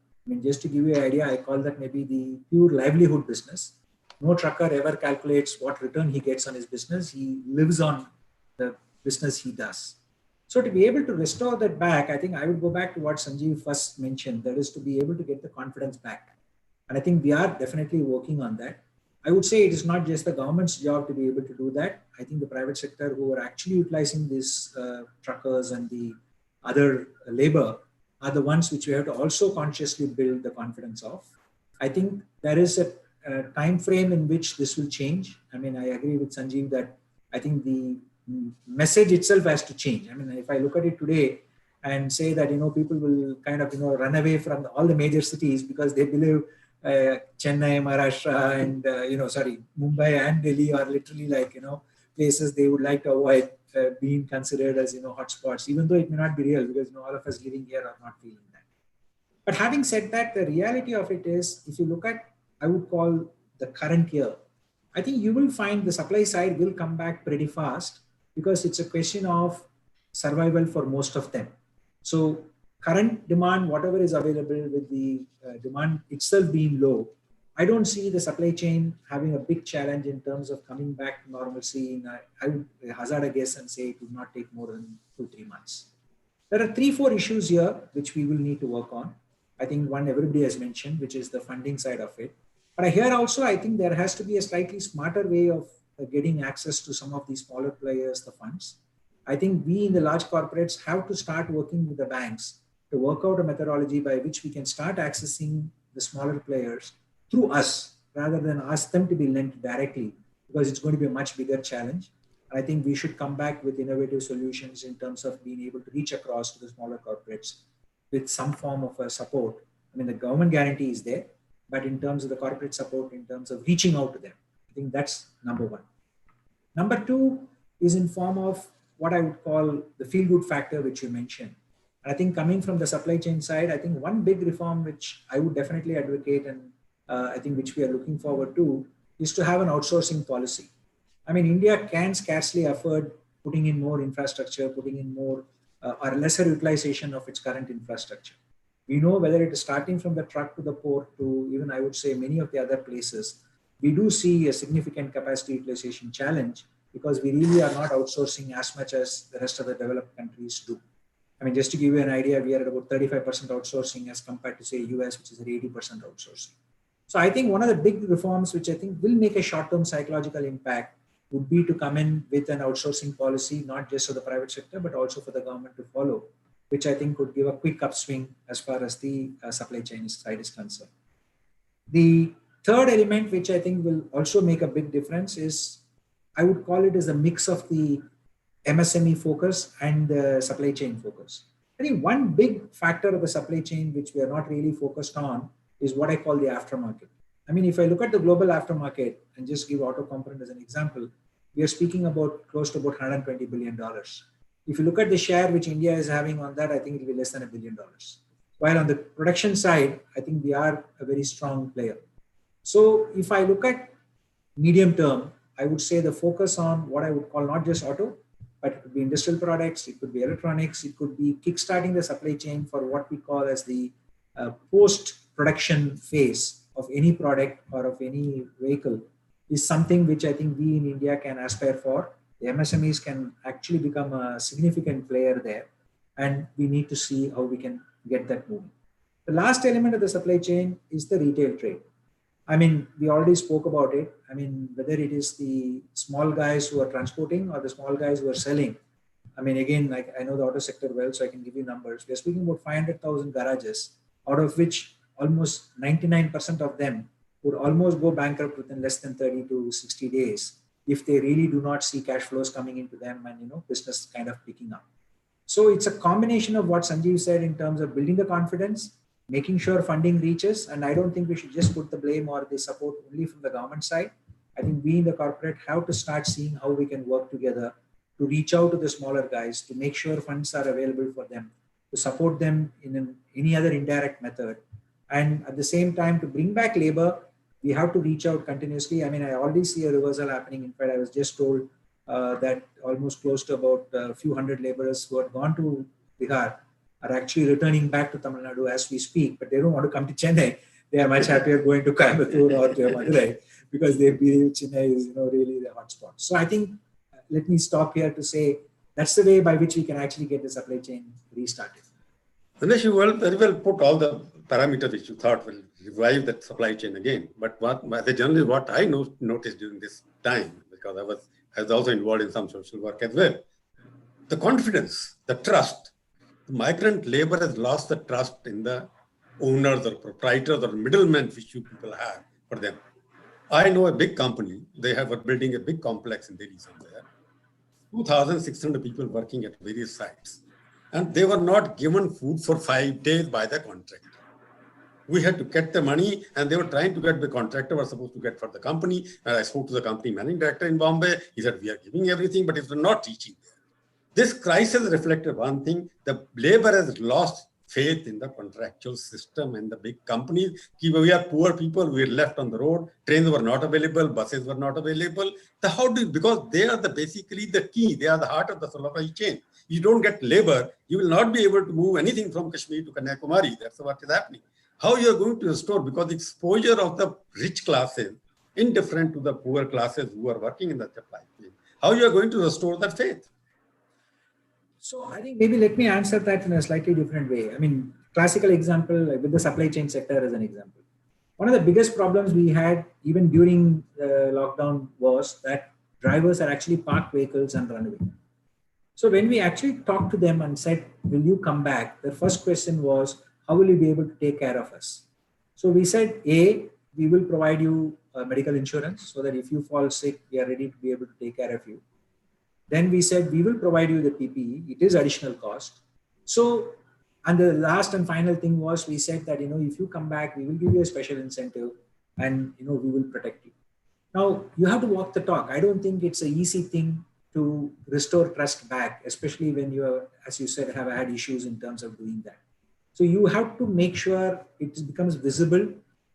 Just to give you an idea, I call that maybe the pure livelihood business. No trucker ever calculates what return he gets on his business. He lives on the business he does. So to be able to restore that back, I think I would go back to what Sanjiv first mentioned, that is to be able to get the confidence back. And I think we are definitely working on that. I would say it is not just the government's job to be able to do that. I think the private sector who are actually utilizing these truckers and the other labor are the ones which we have to also consciously build the confidence of. I think there is a time frame in which this will change. I agree with Sanjiv that I think the message itself has to change. If I look at it today and say that, people will kind of, run away from all the major cities because they believe Chennai, Maharashtra, and, Mumbai and Delhi are literally like, places they would like to avoid being considered as, hotspots, even though it may not be real because, all of us living here are not feeling that. But having said that, the reality of it is, if you look at, I would call the current year, I think you will find the supply side will come back pretty fast because it's a question of survival for most of them. So current demand, whatever is available with the demand itself being low, I don't see the supply chain having a big challenge in terms of coming back to normalcy. I would hazard a guess and say it would not take more than 2-3 months. There are 3-4 issues here which we will need to work on. I think one everybody has mentioned, which is the funding side of it. But here also, I think there has to be a slightly smarter way of getting access to some of these smaller players, the funds. I think we in the large corporates have to start working with the banks to work out a methodology by which we can start accessing the smaller players through us, rather than ask them to be lent directly, because it's going to be a much bigger challenge. I think we should come back with innovative solutions in terms of being able to reach across to the smaller corporates with some form of a support. I mean, the government guarantee is there, but in terms of the corporate support, in terms of reaching out to them, I think that's number one. Number two is in form of what I would call the feel-good factor, which you mentioned. And I think coming from the supply chain side, I think one big reform which I would definitely advocate, and I think which we are looking forward to, is to have an outsourcing policy. I mean, India can scarcely afford putting in more infrastructure, putting in more or lesser utilization of its current infrastructure. We know whether it is starting from the truck to the port to even, I would say, many of the other places, we do see a significant capacity utilization challenge because we really are not outsourcing as much as the rest of the developed countries do. I mean, just to give you an idea, we are at about 35% outsourcing as compared to, say, US, which is at 80% outsourcing. So I think one of the big reforms, which I think will make a short-term psychological impact, would be to come in with an outsourcing policy, not just for the private sector, but also for the government to follow, which I think could give a quick upswing as far as the supply chain side is concerned. The third element, which I think will also make a big difference, is I would call it as a mix of the MSME focus and the supply chain focus. I think one big factor of the supply chain, which we are not really focused on, is what I call the aftermarket. I mean, if I look at the global aftermarket and just give auto component as an example, we are speaking about close to about $120 billion. If you look at the share which India is having on that, I think it will be less than $1 billion. While on the production side, I think we are a very strong player. So if I look at medium term, I would say the focus on what I would call not just auto, but it could be industrial products, it could be electronics, it could be kickstarting the supply chain for what we call as the post-production phase of any product or of any vehicle, is something which I think we in India can aspire for. The MSMEs can actually become a significant player there, and we need to see how we can get that moving. The last element of the supply chain is the retail trade. I mean, we already spoke about it. I mean, whether it is the small guys who are transporting or the small guys who are selling. I mean, again, like I know the auto sector well, so I can give you numbers. We are speaking about 500,000 garages, out of which almost 99% of them would almost go bankrupt within less than 30 to 60 days if they really do not see cash flows coming into them and, business kind of picking up. So it's a combination of what Sanjiv said in terms of building the confidence, making sure funding reaches. And I don't think we should just put the blame or the support only from the government side. I think we in the corporate have to start seeing how we can work together to reach out to the smaller guys, to make sure funds are available for them, to support them in any other indirect method. And at the same time, to bring back labor, we have to reach out continuously. I mean, I already see a reversal happening. In fact, I was just told that almost close to about a few hundred laborers who had gone to Bihar are actually returning back to Tamil Nadu as we speak, but they don't want to come to Chennai. They are much happier going to Coimbatore or to Madurai because they believe Chennai is, really the hotspot. So I think, let me stop here to say that's the way by which we can actually get the supply chain restarted. Dinesh, you very well put all the parameters which you thought will revive that supply chain again. But as a journalist, what I noticed during this time, because I was also involved in some social work as well, the confidence, the trust. The migrant labor has lost the trust in the owners or proprietors or middlemen which you people have for them. I know a big company, they were building a big complex in Delhi somewhere, 2,600 people working at various sites. And they were not given food for 5 days by the contractor. We had to get the money, and they were trying to get the contractor was supposed to get for the company. And I spoke to the company managing director in Bombay. He said, we are giving everything, but it's not reaching there. This crisis reflected one thing: the labor has lost faith in the contractual system and the big companies. We are poor people, we are left on the road, trains were not available, buses were not available. Because they are basically the key, they are the heart of the supply chain. You don't get labor, you will not be able to move anything from Kashmir to Kanyakumari. That's what is happening. how you are going to restore, because the exposure of the rich classes indifferent to the poor classes who are working in the supply chain, how you are going to restore that faith? So I think maybe let me answer that in a slightly different way. I mean, classical example like with the supply chain sector as an example. One of the biggest problems we had even during the lockdown was that drivers are actually parked vehicles and run away. So when we actually talked to them and said, will you come back? The first question was, how will you be able to take care of us? So we said, A, we will provide you medical insurance so that if you fall sick, we are ready to be able to take care of you. Then we said, we will provide you the PPE. It is additional cost. So, and the last and final thing was, we said that, if you come back, we will give you a special incentive and, we will protect you. Now, you have to walk the talk. I don't think it's an easy thing to restore trust back, especially when you are, as you said, have had issues in terms of doing that. So you have to make sure it becomes visible.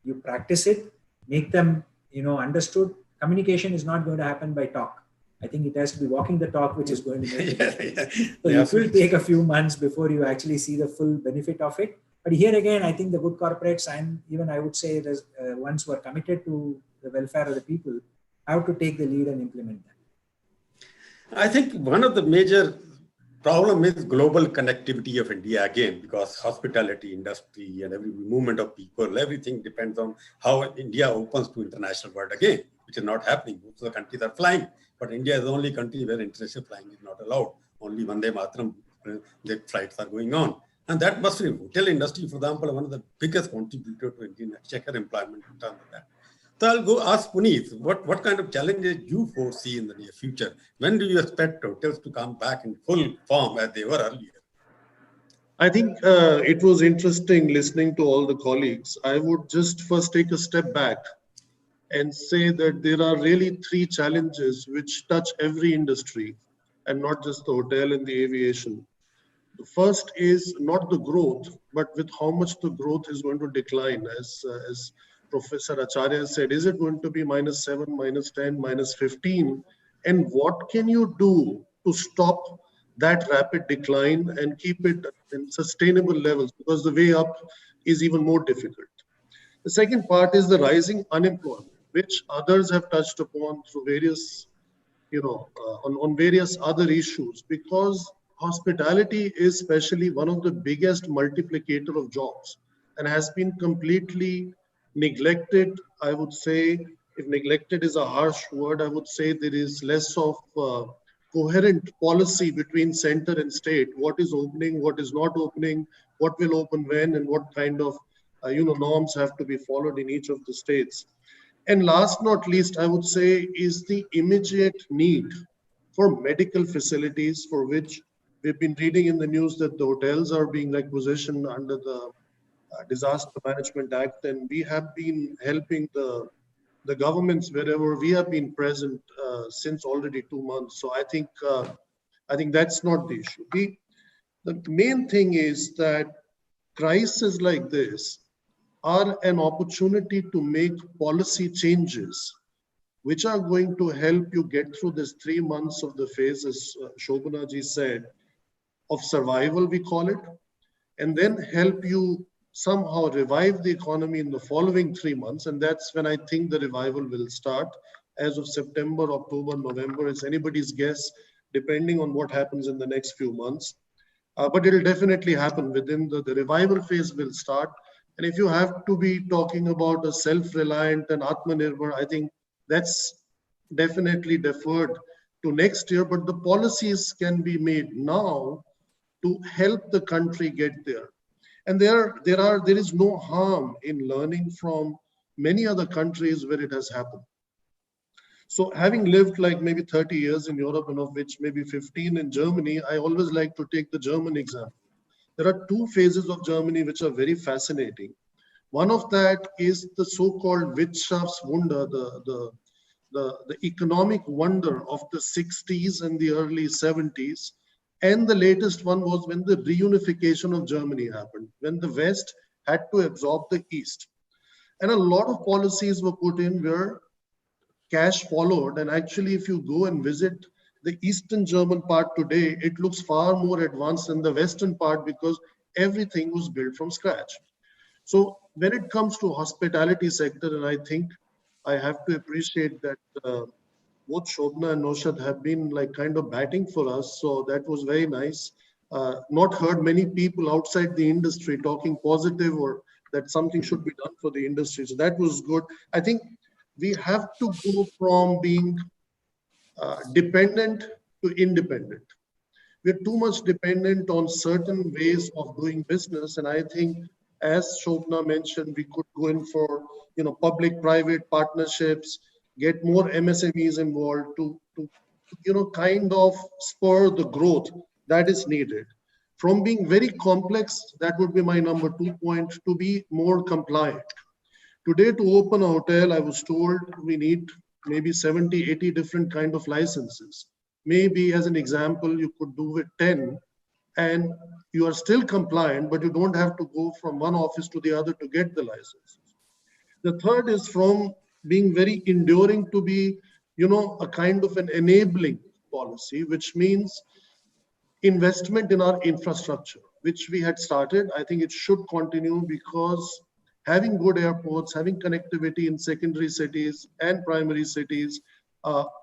You practice it, make them, understood. Communication is not going to happen by talk. I think it has to be walking the talk, which is going to make it. So it will take a few months before you actually see the full benefit of it. But here again, I think the good corporates and even I would say there's ones who are committed to the welfare of the people have to take the lead and implement that. I think one of the major problem is global connectivity of India again, because hospitality industry and every movement of people, everything depends on how India opens to international world again, which is not happening. Most of the countries are flying, but India is the only country where international flying is not allowed. Only Vande Mataram the flights are going on. And that must be hotel industry, for example, one of the biggest contributor to Indian exchequer employment in terms of that. So I'll go ask Puneet, what kind of challenges you foresee in the near future? When do you expect hotels to come back in full form as they were earlier? I think it was interesting listening to all the colleagues. I would just first take a step back and say that there are really three challenges which touch every industry and not just the hotel and the aviation. The first is not the growth, but with how much the growth is going to decline. As Professor Acharya said, is it going to be -7, -10, -15? And what can you do to stop that rapid decline and keep it in sustainable levels? Because the way up is even more difficult. The second part is the rising unemployment, which others have touched upon through various, on various other issues, because hospitality is especially one of the biggest multiplicator of jobs and has been completely neglected. I would say, if neglected is a harsh word, I would say there is less of coherent policy between center and state. What is opening, what is not opening, what will open when, and what kind of norms have to be followed in each of the states. And last not least, I would say, is the immediate need for medical facilities, for which we've been reading in the news that the hotels are being requisitioned under the Disaster Management Act, and we have been helping the governments wherever we have been present since already 2 months. So I think that's not the issue. The main thing is that crises like this are an opportunity to make policy changes which are going to help you get through this 3 months of the phase, as Shobana ji said, of survival, we call it, and then help you somehow revive the economy in the following 3 months. And that's when I think the revival will start. As of September, October, November, it's anybody's guess, depending on what happens in the next few months. But it'll definitely happen within the revival phase will start. And if you have to be talking about a self-reliant and Atmanirbhar, I think that's definitely deferred to next year. But the policies can be made now to help the country get there. And there is no harm in learning from many other countries where it has happened. So having lived like maybe 30 years in Europe, and of which maybe 15 in Germany, I always like to take the German example. There are 2 phases of Germany which are very fascinating. One of that is the so-called Wirtschaftswunder, the economic wonder of the 60s and the early 70s. And the latest one was when the reunification of Germany happened, when the West had to absorb the East. And a lot of policies were put in where cash followed. And actually, if you go and visit the Eastern German part today, it looks far more advanced than the Western part because everything was built from scratch. So when it comes to hospitality sector, and I think I have to appreciate that both Shobana and Naushad have been like kind of batting for us. So that was very nice. Not heard many people outside the industry talking positive or that something should be done for the industry. So that was good. I think we have to go from being dependent to independent. We're too much dependent on certain ways of doing business. And I think, as Shobana mentioned, we could go in for, public-private partnerships, get more MSMEs involved to kind of spur the growth that is needed. From being very complex, that would be my number 2 point, to be more compliant. Today, to open a hotel, I was told we need maybe 70, 80 different kind of licenses. Maybe as an example, you could do with 10 and you are still compliant, but you don't have to go from one office to the other to get the licenses. The third is from being very enduring to be, a kind of an enabling policy, which means investment in our infrastructure, which we had started. I think it should continue because having good airports, having connectivity in secondary cities and primary cities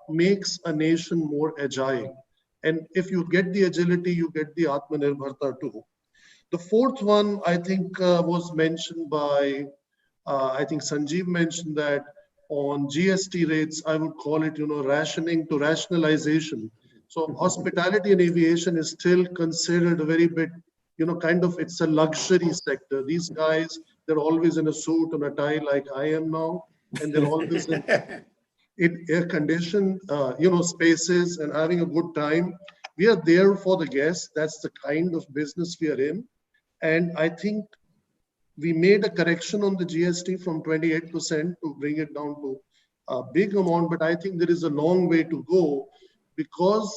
makes a nation more agile. And if you get the agility, you get the Atmanirbharta too. The fourth one, I think, was mentioned by, I think Sanjiv mentioned that on GST rates, I would call it, rationing to rationalization. So hospitality and aviation is still considered a very bit, kind of, it's a luxury sector. These guys, they're always in a suit and a tie like I am now, and they're always in air-conditioned, spaces and having a good time. We are there for the guests. That's the kind of business we are in. And I think we made a correction on the GST from 28% to bring it down to a big amount. But I think there is a long way to go because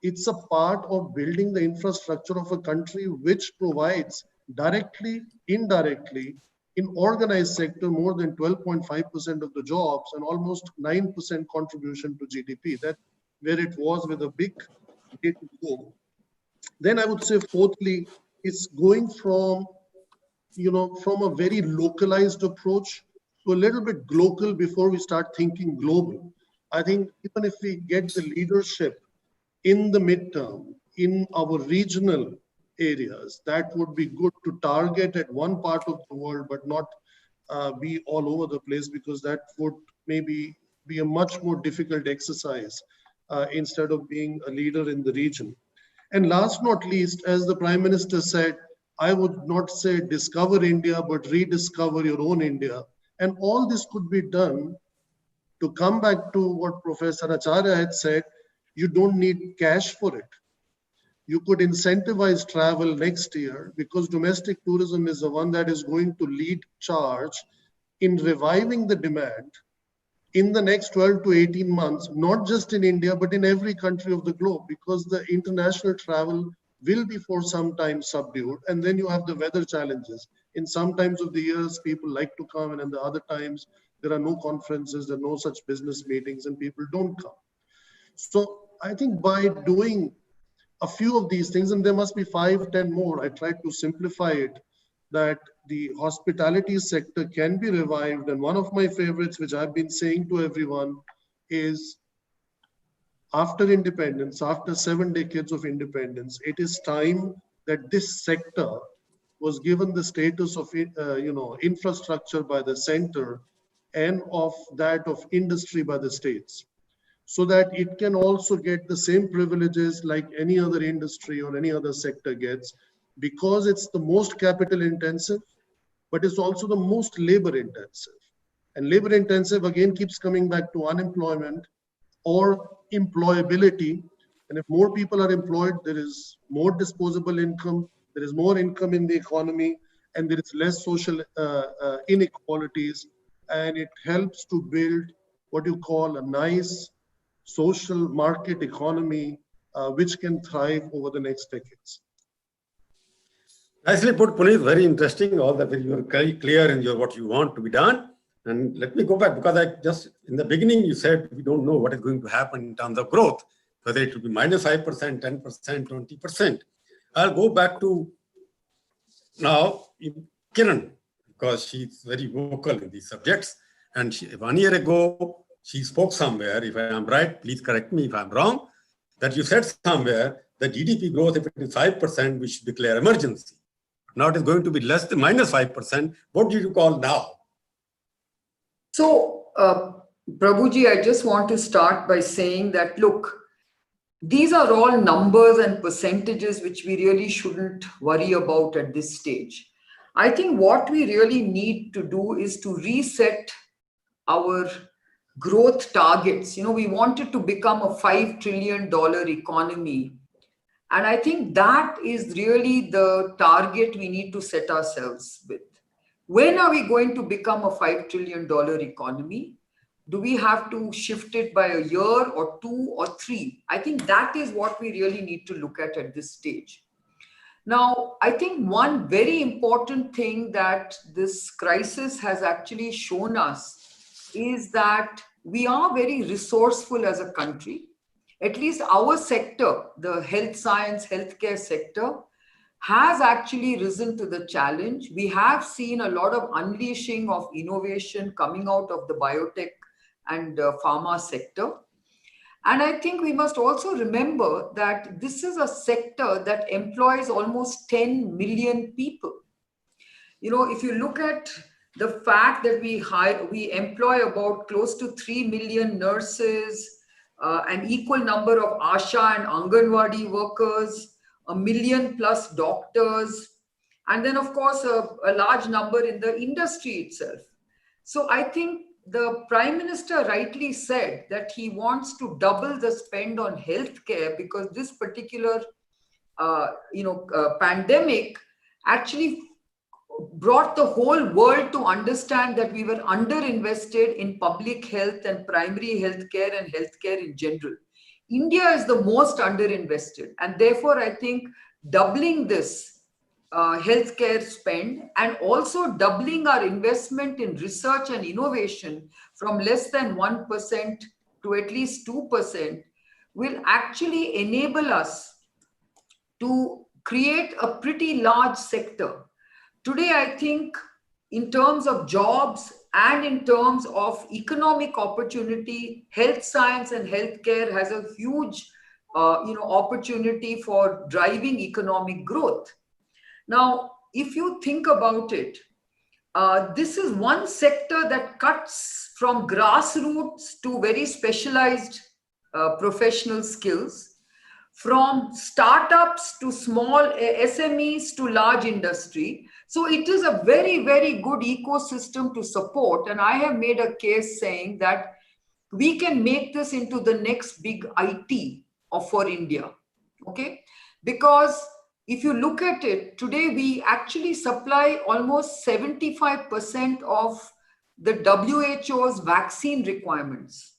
it's a part of building the infrastructure of a country which provides directly, indirectly, in organized sector, more than 12.5% of the jobs and almost 9% contribution to GDP. That's where it was with a big way to go. Then I would say, fourthly, it's going from, from a very localized approach to a little bit global before we start thinking global. I think even if we get the leadership in the midterm, in our regional areas, that would be good to target at one part of the world, but not be all over the place, because that would maybe be a much more difficult exercise instead of being a leader in the region. And last not least, as the Prime Minister said, I would not say discover India, but rediscover your own India. And all this could be done, to come back to what Professor Acharya had said, you don't need cash for it. You could incentivize travel next year, because domestic tourism is the one that is going to lead charge in reviving the demand in the next 12 to 18 months, not just in India, but in every country of the globe, because the international travel will be for some time subdued. And then you have the weather challenges. In some times of the years, people like to come, and in the other times, there are no conferences, there are no such business meetings, and people don't come. So I think by doing a few of these things, and there must be 5, 10 more, I tried to simplify it, that the hospitality sector can be revived. And one of my favorites, which I've been saying to everyone, is after independence, after 7 decades of independence, it is time that this sector was given the status of infrastructure by the center and of that of industry by the states, so that it can also get the same privileges like any other industry or any other sector gets, because it's the most capital intensive, but it's also the most labor intensive. And labor intensive again keeps coming back to unemployment or employability. And if more people are employed, there is more disposable income, there is more income in the economy, and there is less social inequalities. And it helps to build what you call a nice social market economy, which can thrive over the next decades. Nicely put, Puneet. Very interesting. All that you were very clear in your what you want to be done. And let me go back, because I just in the beginning you said we don't know what is going to happen in terms of growth, whether it will be -5%, 10%, 20%. I'll go back to now, Kiran. because she's very vocal in these subjects. And 1 year ago, she spoke somewhere, if I am right, please correct me if I'm wrong, that you said somewhere that GDP growth, if it is 5%, we should declare emergency. Now it is going to be less than -5%. What do you call now? So, Prabhuji, I just want to start by saying that, look, these are all numbers and percentages which we really shouldn't worry about at this stage. I think what we really need to do is to reset our growth targets. We wanted to become a $5 trillion economy. And I think that is really the target we need to set ourselves with. When are we going to become a $5 trillion economy? Do we have to shift it by a year or 2 or 3? I think that is what we really need to look at this stage. Now, I think one very important thing that this crisis has actually shown us is that we are very resourceful as a country. At least our sector, the health science, healthcare sector, has actually risen to the challenge. We have seen a lot of unleashing of innovation coming out of the biotech and pharma sector. And I think we must also remember that this is a sector that employs almost 10 million people. If you look at the fact that we employ about close to 3 million nurses, an equal number of ASHA and Anganwadi workers, 1 million plus doctors, and then of course a large number in the industry itself. So I think the Prime Minister rightly said that he wants to double the spend on healthcare because this particular pandemic actually brought the whole world to understand that we were underinvested in public health and primary healthcare and healthcare in general. India is the most underinvested, and therefore I think doubling this healthcare spend and also doubling our investment in research and innovation from less than 1% to at least 2% will actually enable us to create a pretty large sector. Today, I think in terms of jobs and in terms of economic opportunity, health science and healthcare has a huge opportunity for driving economic growth. Now, if you think about it, this is one sector that cuts from grassroots to very specialized professional skills, from startups to small SMEs to large industry. So it is a very, very good ecosystem to support. And I have made a case saying that we can make this into the next big IT for India. Okay? Because if you look at it, today we actually supply almost 75% of the WHO's vaccine requirements.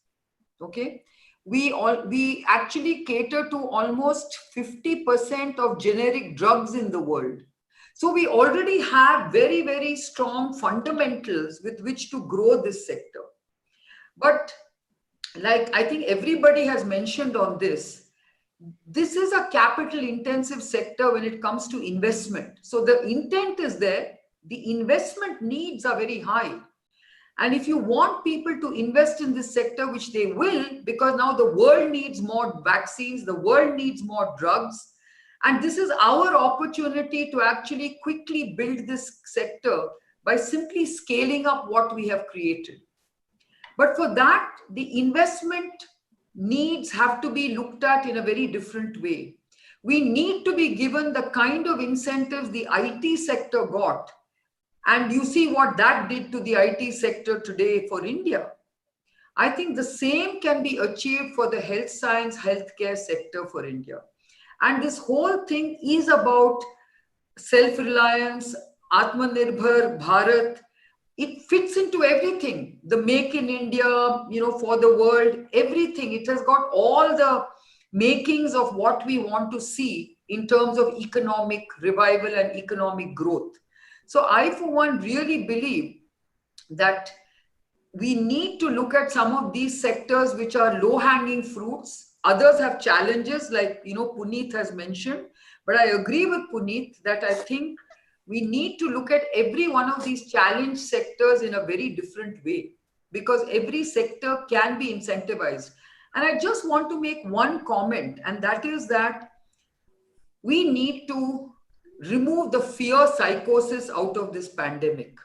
Okay? We actually cater to almost 50% of generic drugs in the world. So we already have very, very strong fundamentals with which to grow this sector. But like I think everybody has mentioned on this is a capital intensive sector when it comes to investment. So the intent is there, the investment needs are very high. And if you want people to invest in this sector, which they will, because now the world needs more vaccines, the world needs more drugs. And this is our opportunity to actually quickly build this sector by simply scaling up what we have created. But for that, the investment needs have to be looked at in a very different way. We need to be given the kind of incentives the IT sector got. And you see what that did to the IT sector today for India. I think the same can be achieved for the health science, healthcare sector for India. And this whole thing is about self-reliance, Atmanirbhar Bharat. It fits into everything. The Make in India, for the world, everything. It has got all the makings of what we want to see in terms of economic revival and economic growth. So I, for one, really believe that we need to look at some of these sectors which are low-hanging fruits. Others have challenges like, Puneet has mentioned. But I agree with Puneet that I think we need to look at every one of these challenge sectors in a very different way, because every sector can be incentivized. And I just want to make one comment, and that is that we need to remove the fear psychosis out of this pandemic.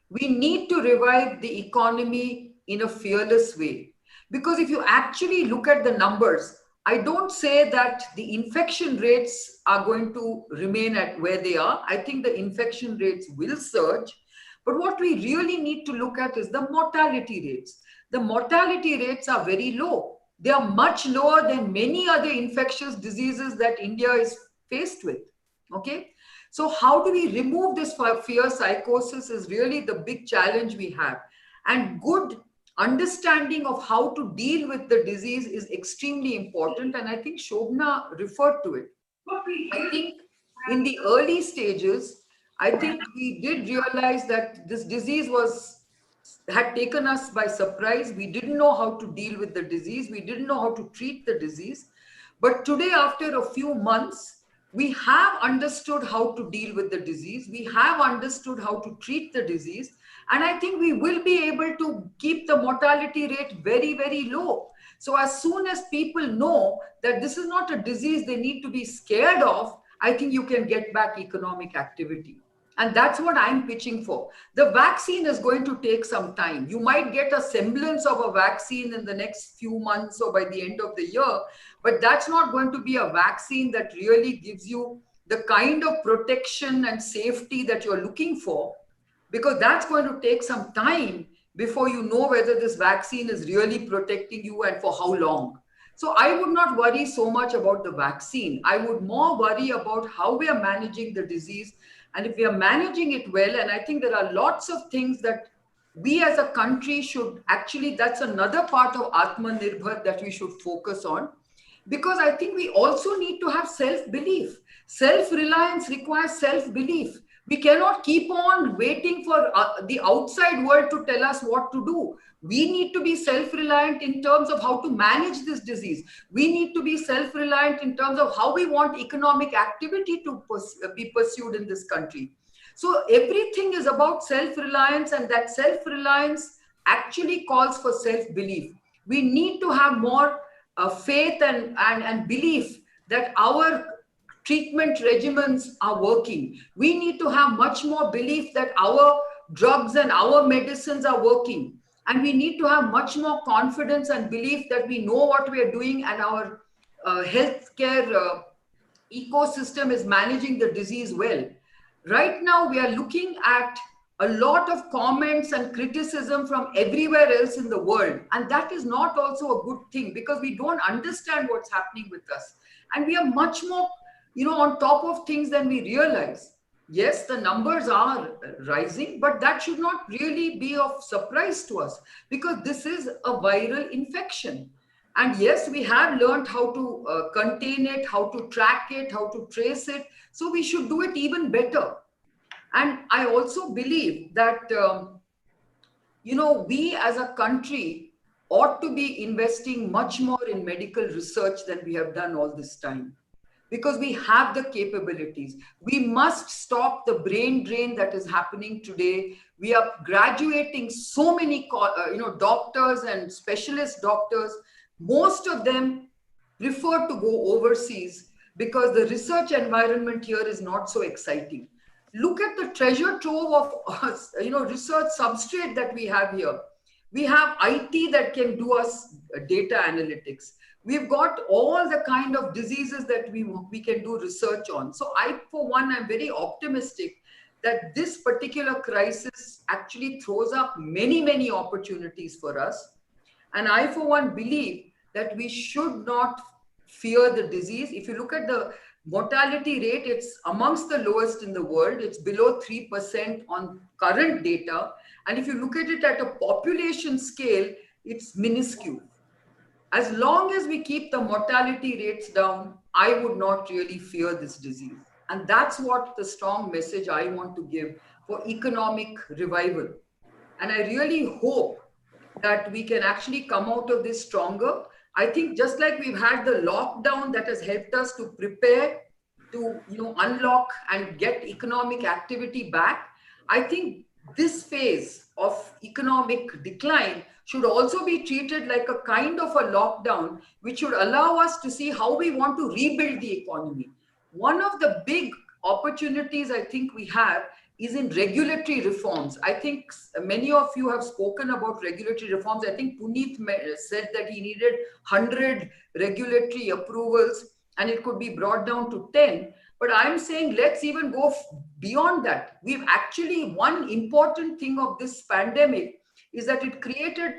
We need to revive the economy in a fearless way. Because if you actually look at the numbers, I don't say that the infection rates are going to remain at where they are. I think the infection rates will surge. But what we really need to look at is the mortality rates. The mortality rates are very low. They are much lower than many other infectious diseases that India is faced with. Okay? So how do we remove this fear psychosis is really the big challenge we have. And good understanding of how to deal with the disease is extremely important. And I think Shobana referred to it. I think in the early stages, I think we did realize that this disease had taken us by surprise. We didn't know how to deal with the disease. We didn't know how to treat the disease. But today, after a few months, we have understood how to deal with the disease. We have understood how to treat the disease. And I think we will be able to keep the mortality rate very, very low. So as soon as people know that this is not a disease they need to be scared of, I think you can get back economic activity. And that's what I'm pitching for. The vaccine is going to take some time. You might get a semblance of a vaccine in the next few months or by the end of the year, but that's not going to be a vaccine that really gives you the kind of protection and safety that you're looking for, because that's going to take some time before you know whether this vaccine is really protecting you and for how long. So I would not worry so much about the vaccine. I would more worry about how we are managing the disease. And if we are managing it well, and I think there are lots of things that we as a country should actually, that's another part of Atmanirbhar that we should focus on, because I think we also need to have self-belief. Self-reliance requires self-belief. We cannot keep on waiting for the outside world to tell us what to do. We need to be self-reliant in terms of how to manage this disease. We need to be self-reliant in terms of how we want economic activity to be pursued in this country. So everything is about self-reliance, and that self-reliance actually calls for self-belief. We need to have more faith and belief that our treatment regimens are working. We need to have much more belief that our drugs and our medicines are working. And we need to have much more confidence and belief that we know what we are doing and our healthcare ecosystem is managing the disease well. Right now, we are looking at a lot of comments and criticism from everywhere else in the world. And that is not also a good thing, because we don't understand what's happening with us. And we are much more, on top of things than we realize. Yes, the numbers are rising, but that should not really be of surprise to us, because this is a viral infection. And yes, we have learned how to contain it, how to track it, how to trace it. So we should do it even better. And I also believe that, we as a country ought to be investing much more in medical research than we have done all this time, because we have the capabilities. We must stop the brain drain that is happening today. We are graduating so many, doctors and specialist doctors. Most of them prefer to go overseas because the research environment here is not so exciting. Look at the treasure trove of research substrate that we have here. We have IT that can do us data analytics. We've got all the kind of diseases that we can do research on. So I, for one, am very optimistic that this particular crisis actually throws up many, many opportunities for us. And I, for one, believe that we should not fear the disease. If you look at the mortality rate, it's amongst the lowest in the world. It's below 3% on current data. And if you look at it at a population scale, it's minuscule. As long as we keep the mortality rates down, I would not really fear this disease. And that's what the strong message I want to give for economic revival. And I really hope that we can actually come out of this stronger. I think just like we've had the lockdown that has helped us to prepare to unlock and get economic activity back, I think this phase of economic decline should also be treated like a kind of a lockdown, which should allow us to see how we want to rebuild the economy. One of the big opportunities I think we have is in regulatory reforms. I think many of you have spoken about regulatory reforms. I think Puneet said that he needed 100 regulatory approvals and it could be brought down to 10. But I'm saying let's even go beyond that. We've actually, one important thing of this pandemic is that it created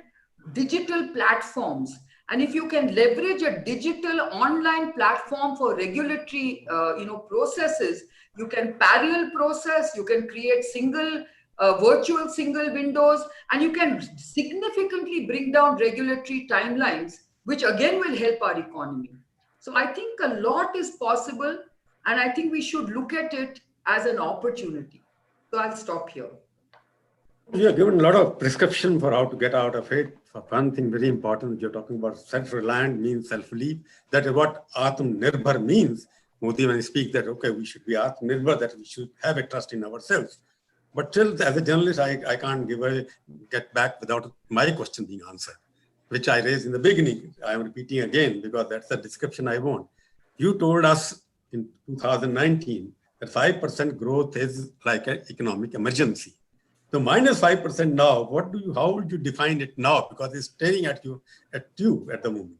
digital platforms. And if you can leverage a digital online platform for regulatory processes, you can parallel process, you can create virtual single windows, and you can significantly bring down regulatory timelines, which again will help our economy. So I think a lot is possible, and I think we should look at it as an opportunity. So I'll stop here. You have given a lot of prescription for how to get out of it. For one thing very important, you're talking about self-reliant means self-relief. That is what Atmanirbhar means. Modi, when he speaks that, okay, we should be Atmanirbhar, that we should have a trust in ourselves. But still, as a journalist, I can't get back without my question being answered, which I raised in the beginning. I am repeating again, because that's the description I want. You told us in 2019 that 5% growth is like an economic emergency. So minus 5% now, how would you define it now? Because it's staring at you at the moment.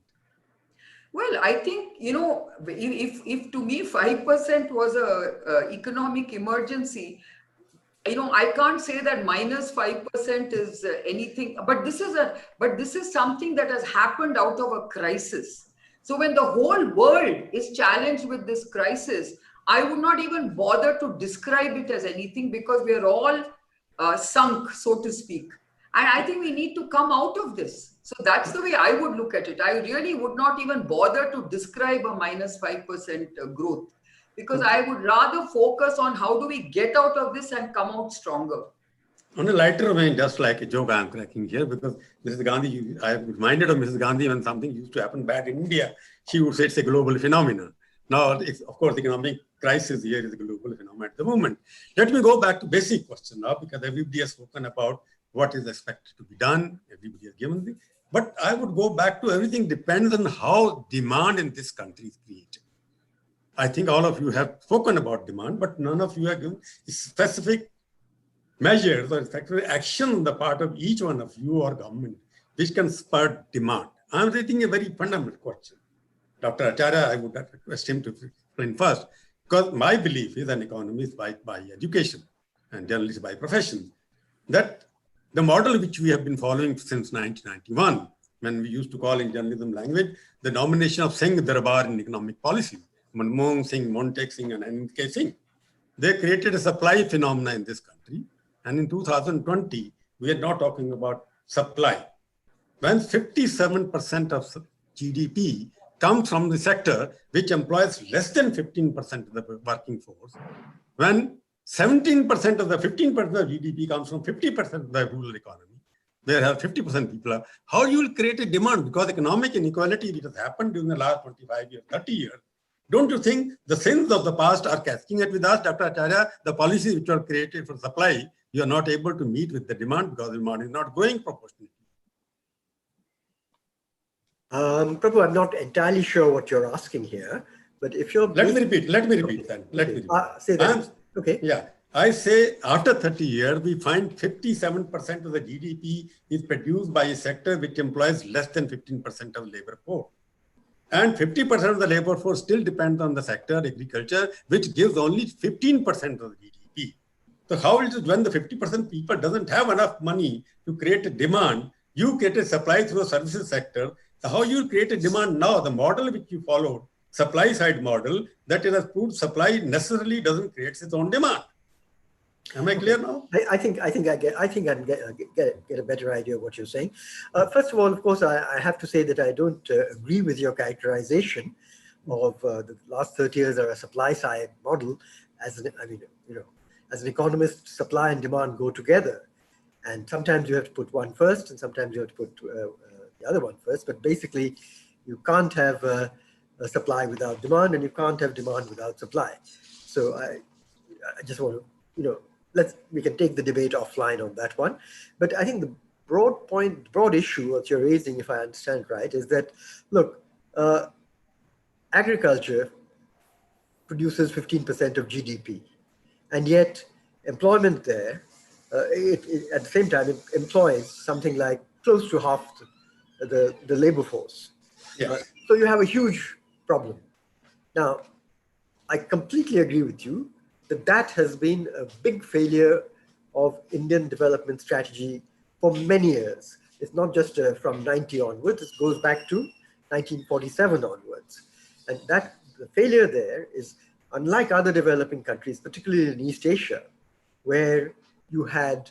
Well, I think, if to me 5% was a economic emergency, I can't say that minus 5% is anything, but this is something that has happened out of a crisis. So when the whole world is challenged with this crisis, I would not even bother to describe it as anything, because we are all sunk, so to speak. And I think we need to come out of this. So that's the way I would look at it. I really would not even bother to describe a minus 5% growth, because I would rather focus on how do we get out of this and come out stronger. On a lighter vein, just like a joke I'm cracking here, because Mrs. Gandhi, I am reminded of Mrs. Gandhi when something used to happen bad in India, she would say it's a global phenomenon. Now, of course, the economic crisis here is a global phenomenon at the moment. Let me go back to basic question now, because everybody has spoken about what is expected to be done. Everybody has given the, but I would go back to everything depends on how demand in this country is created. I think all of you have spoken about demand, but none of you have given specific measures or specific action on the part of each one of you or government, which can spur demand. I'm raising a very fundamental question. Dr. Acharya, I would request him to explain first, because my belief is an economist by education and journalist by profession, that the model which we have been following since 1991, when we used to call in journalism language, the nomination of Singh Darbar in economic policy, Manmohan Singh, Montek Singh, and N.K. Singh, they created a supply phenomena in this country. And in 2020, we are not talking about supply. When 57% of GDP comes from the sector which employs less than 15% of the working force, when 17% of the 15% of GDP comes from 50% of the rural economy, where 50% people are, how you will create a demand? Because economic inequality which has happened during the last 25 years, 30 years, don't you think the sins of the past are catching it with us, Dr. Acharya? The policies which are created for supply, you are not able to meet with the demand because the demand is not growing proportionately. Prabhu, I'm not entirely sure what you're asking here, but if you're... Let me repeat then. Say that. Okay. Yeah. I say after 30 years, we find 57% of the GDP is produced by a sector which employs less than 15% of labor force. And 50% of the labor force still depends on the sector, agriculture, which gives only 15% of the GDP. So how is it when the 50% people doesn't have enough money to create a demand, you create a supply through a services sector. So how you create a demand now, the model which you followed, supply side model, that it has proved supply necessarily doesn't create its own demand. Am I clear now? I think I get a better idea of what you're saying. First of all, of course, I have to say that I don't agree with your characterization of the last 30 years are a supply side model. As an economist, supply and demand go together, and sometimes you have to put one first, and sometimes you have to put the other one first. But basically, you can't have supply without demand, and you can't have demand without supply. So I just want to, we can take the debate offline on that one. But I think the broad issue that you're raising, if I understand right, is that, look, agriculture produces 15% of GDP, and yet employment there, at the same time, it employs something like close to half the labor force. Yes. So you have a huge problem. Now, I completely agree with you that has been a big failure of Indian development strategy for many years. It's not just from 90 onwards, it goes back to 1947 onwards. And that the failure there is, unlike other developing countries, particularly in East Asia, where you had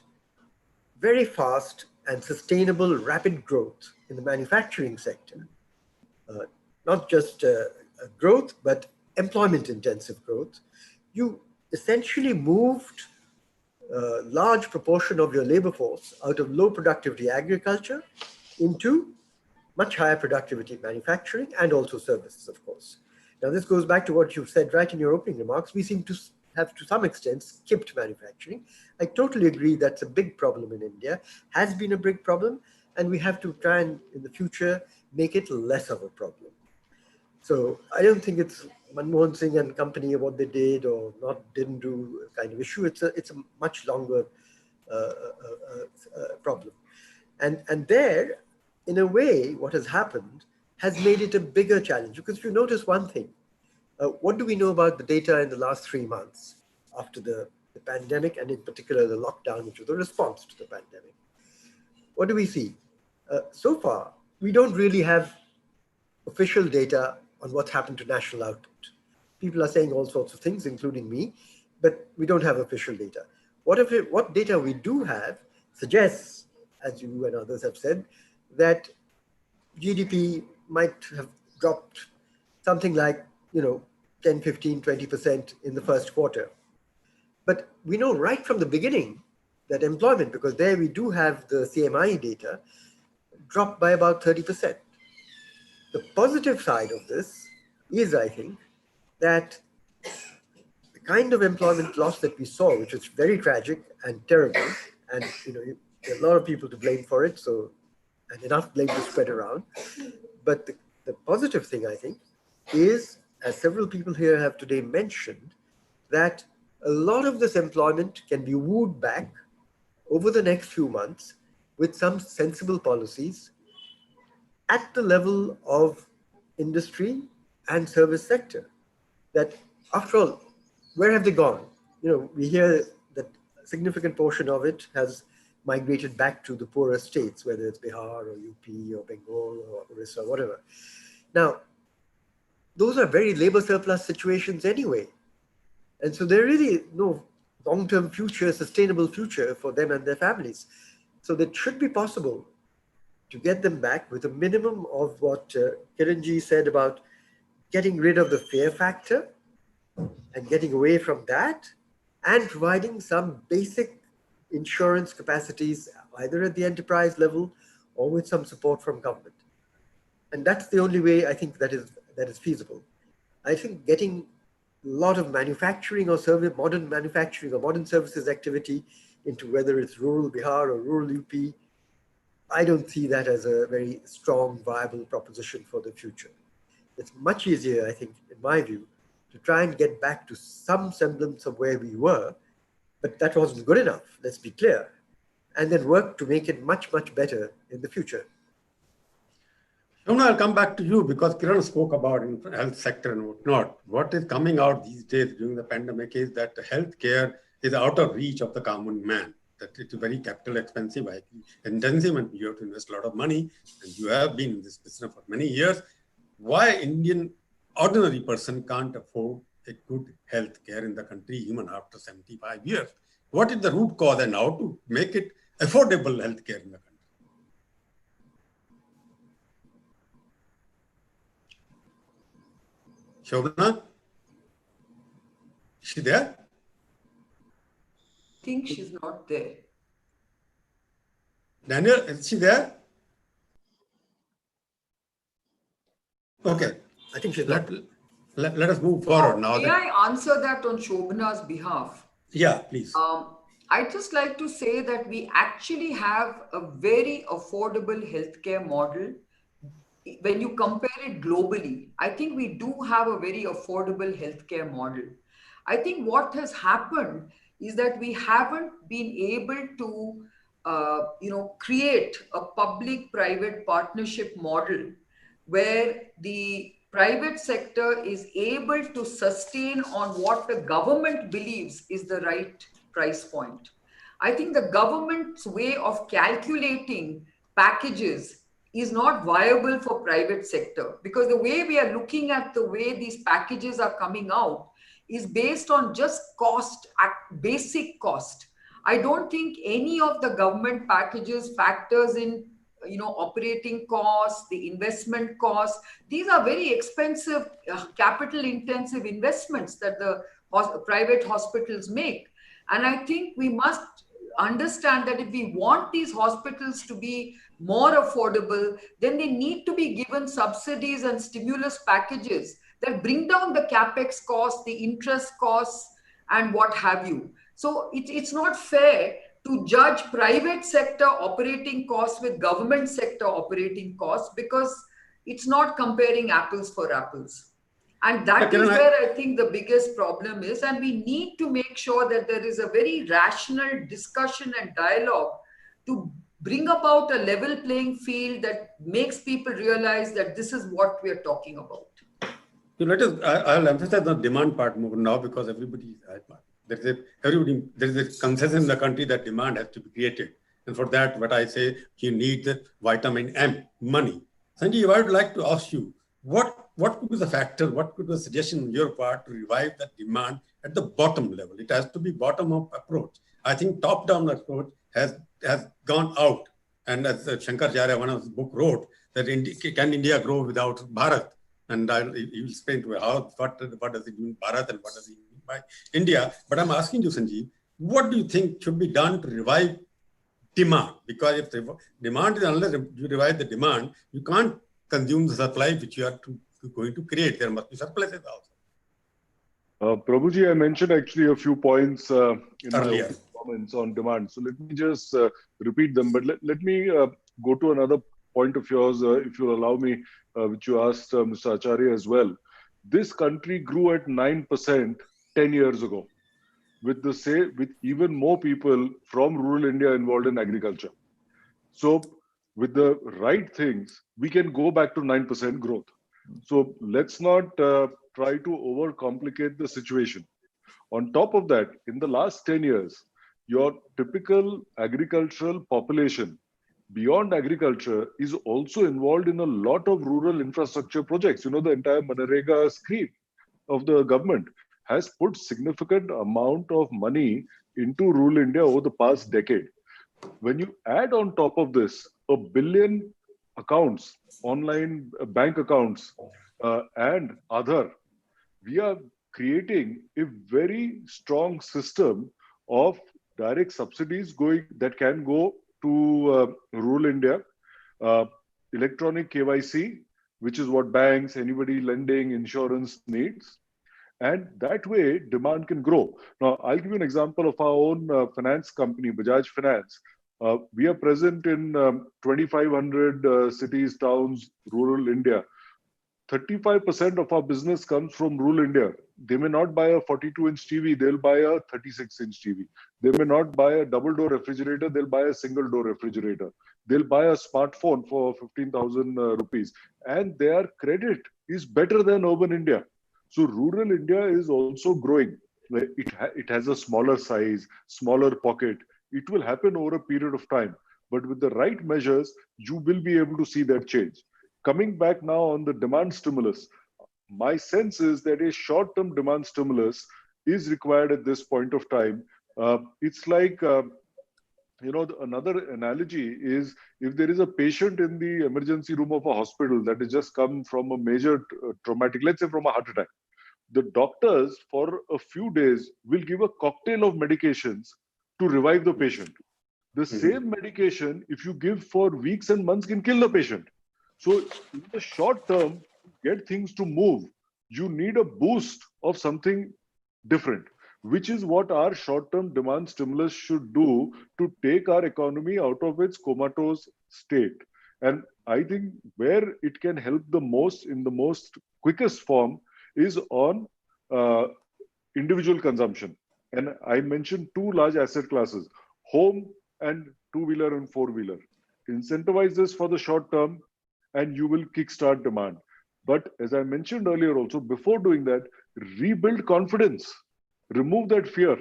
very fast and sustainable rapid growth in the manufacturing sector, not just growth, but employment intensive growth, you essentially moved a large proportion of your labor force out of low productivity agriculture into much higher productivity manufacturing and also services, of course. Now, this goes back to what you said right in your opening remarks. We seem to have, to some extent, skipped manufacturing. I totally agree that's a big problem in India, has been a big problem, and we have to try and, in the future, make it less of a problem. So I don't think it's Manmohan Singh and company, what they did or didn't do kind of issue. It's a much longer problem. And there, in a way, what has happened has made it a bigger challenge. Because if you notice one thing, what do we know about the data in the last 3 months after the pandemic, and in particular the lockdown, which was the response to the pandemic? What do we see? So far, we don't really have official data on what's happened to national output. People are saying all sorts of things, including me, but we don't have official data. What data we do have suggests, as you and others have said, that GDP might have dropped something like, 10, 15, 20% in the first quarter. But we know right from the beginning that employment, because there we do have the CMI data, dropped by about 30%. The positive side of this is, I think, that the kind of employment loss that we saw, which was very tragic and terrible, and there are a lot of people to blame for it, and enough blame to spread around. But the positive thing, I think, is, as several people here have today mentioned, that a lot of this employment can be wooed back over the next few months with some sensible policies at the level of industry and service sector. That, after all, where have they gone? We hear that a significant portion of it has migrated back to the poorer states, whether it's Bihar or UP or Bengal or Orissa, whatever. Now, those are very labor surplus situations anyway. And so there really is no long-term future, sustainable future for them and their families. So that should be possible to get them back with a minimum of what Kiranji said about getting rid of the fear factor and getting away from that, and providing some basic insurance capacities, either at the enterprise level or with some support from government. And that's the only way I think that is feasible. I think getting a lot of manufacturing or modern manufacturing or modern services activity into whether it's rural Bihar or rural UP, I don't see that as a very strong, viable proposition for the future. It's much easier, I think, in my view, to try and get back to some semblance of where we were, but that wasn't good enough, let's be clear, and then work to make it much, much better in the future. Shobana, I'll come back to you because Kiran spoke about the health sector and whatnot. What is coming out these days during the pandemic is that healthcare is out of reach of the common man, that it's very capital expensive, intensive, and you have to invest a lot of money, and you have been in this business for many years. Why Indian ordinary person can't afford a good health care in the country even after 75 years? What is the root cause and how to make it affordable health care in the country? Shobana? Is she there? I think she's not there. Daniel, is she there? Okay. I think she's not. Let us move forward now. May I answer that on Shobana's behalf? Yeah, please. I'd just like to say that we actually have a very affordable healthcare model. When you compare it globally, I think we do have a very affordable healthcare model. I think what has happened is that we haven't been able to, create a public-private partnership model where the private sector is able to sustain on what the government believes is the right price point. I think the government's way of calculating packages is not viable for private sector, because the way we are looking at the way these packages are coming out is based on just cost, basic cost. I don't think any of the government packages factors in operating costs, the investment costs. These are very expensive, capital intensive investments that the private hospitals make. And I think we must understand that if we want these hospitals to be more affordable, then they need to be given subsidies and stimulus packages that bring down the capex costs, the interest costs, and what have you. So it's not fair to judge private sector operating costs with government sector operating costs, because it's not comparing apples for apples. And that is where I think the biggest problem is. And we need to make sure that there is a very rational discussion and dialogue to bring about a level playing field that makes people realize that this is what we are talking about. I'll emphasize the demand part more now, because there is a consensus in the country that demand has to be created. And for that, what I say, you need the vitamin M, money. Sanjiv, I would like to ask you, what could be the factor, what could be the suggestion on your part to revive that demand at the bottom level? It has to be bottom-up approach. I think top-down approach has gone out. And as Shankar Acharya, one of his book, wrote, that can India grow without Bharat? And he will explain to you what does it mean Bharat and what does it mean by India. But I'm asking you, Sanjiv, what do you think should be done to revive demand? Because if the demand is, unless you revive the demand, you can't consume the supply which you are going to create. There must be surpluses also. Prabhuji, I mentioned actually a few points in earlier my comments on demand. So let me just repeat them. But let me go to another point of yours, if you allow me, which you asked Mr. Acharya as well. This country grew at 9% 10 years ago, with even more people from rural India involved in agriculture. So with the right things, we can go back to 9% growth. So let's not try to overcomplicate the situation. On top of that, in the last 10 years, your typical agricultural population beyond agriculture is also involved in a lot of rural infrastructure projects. The entire Manrega scheme of the government has put significant amount of money into rural India over the past decade. When you add on top of this 1 billion accounts, online bank accounts, and other, we are creating a very strong system of direct subsidies that can go to rural India, electronic KYC, which is what banks, anybody lending, insurance needs. And that way, demand can grow. Now, I'll give you an example of our own finance company, Bajaj Finance. We are present in 2,500 cities, towns, rural India. 35% of our business comes from rural India. They may not buy a 42-inch TV, they'll buy a 36-inch TV. They may not buy a double-door refrigerator, they'll buy a single-door refrigerator. They'll buy a smartphone for 15,000 rupees. And their credit is better than urban India. So rural India is also growing. It has a smaller size, smaller pocket. It will happen over a period of time. But with the right measures, you will be able to see that change. Coming back now on the demand stimulus, my sense is that a short-term demand stimulus is required at this point of time. It's like, another analogy is if there is a patient in the emergency room of a hospital that has just come from a major traumatic, let's say from a heart attack, the doctors for a few days will give a cocktail of medications to revive the patient. The same medication, if you give for weeks and months, can kill the patient. So in the short term, get things to move, you need a boost of something different, which is what our short-term demand stimulus should do to take our economy out of its comatose state. And I think where it can help the most in the most quickest form is on individual consumption. And I mentioned two large asset classes, home and two-wheeler and four-wheeler. Incentivize this for the short term and you will kickstart demand. But as I mentioned earlier also, before doing that, rebuild confidence, remove that fear.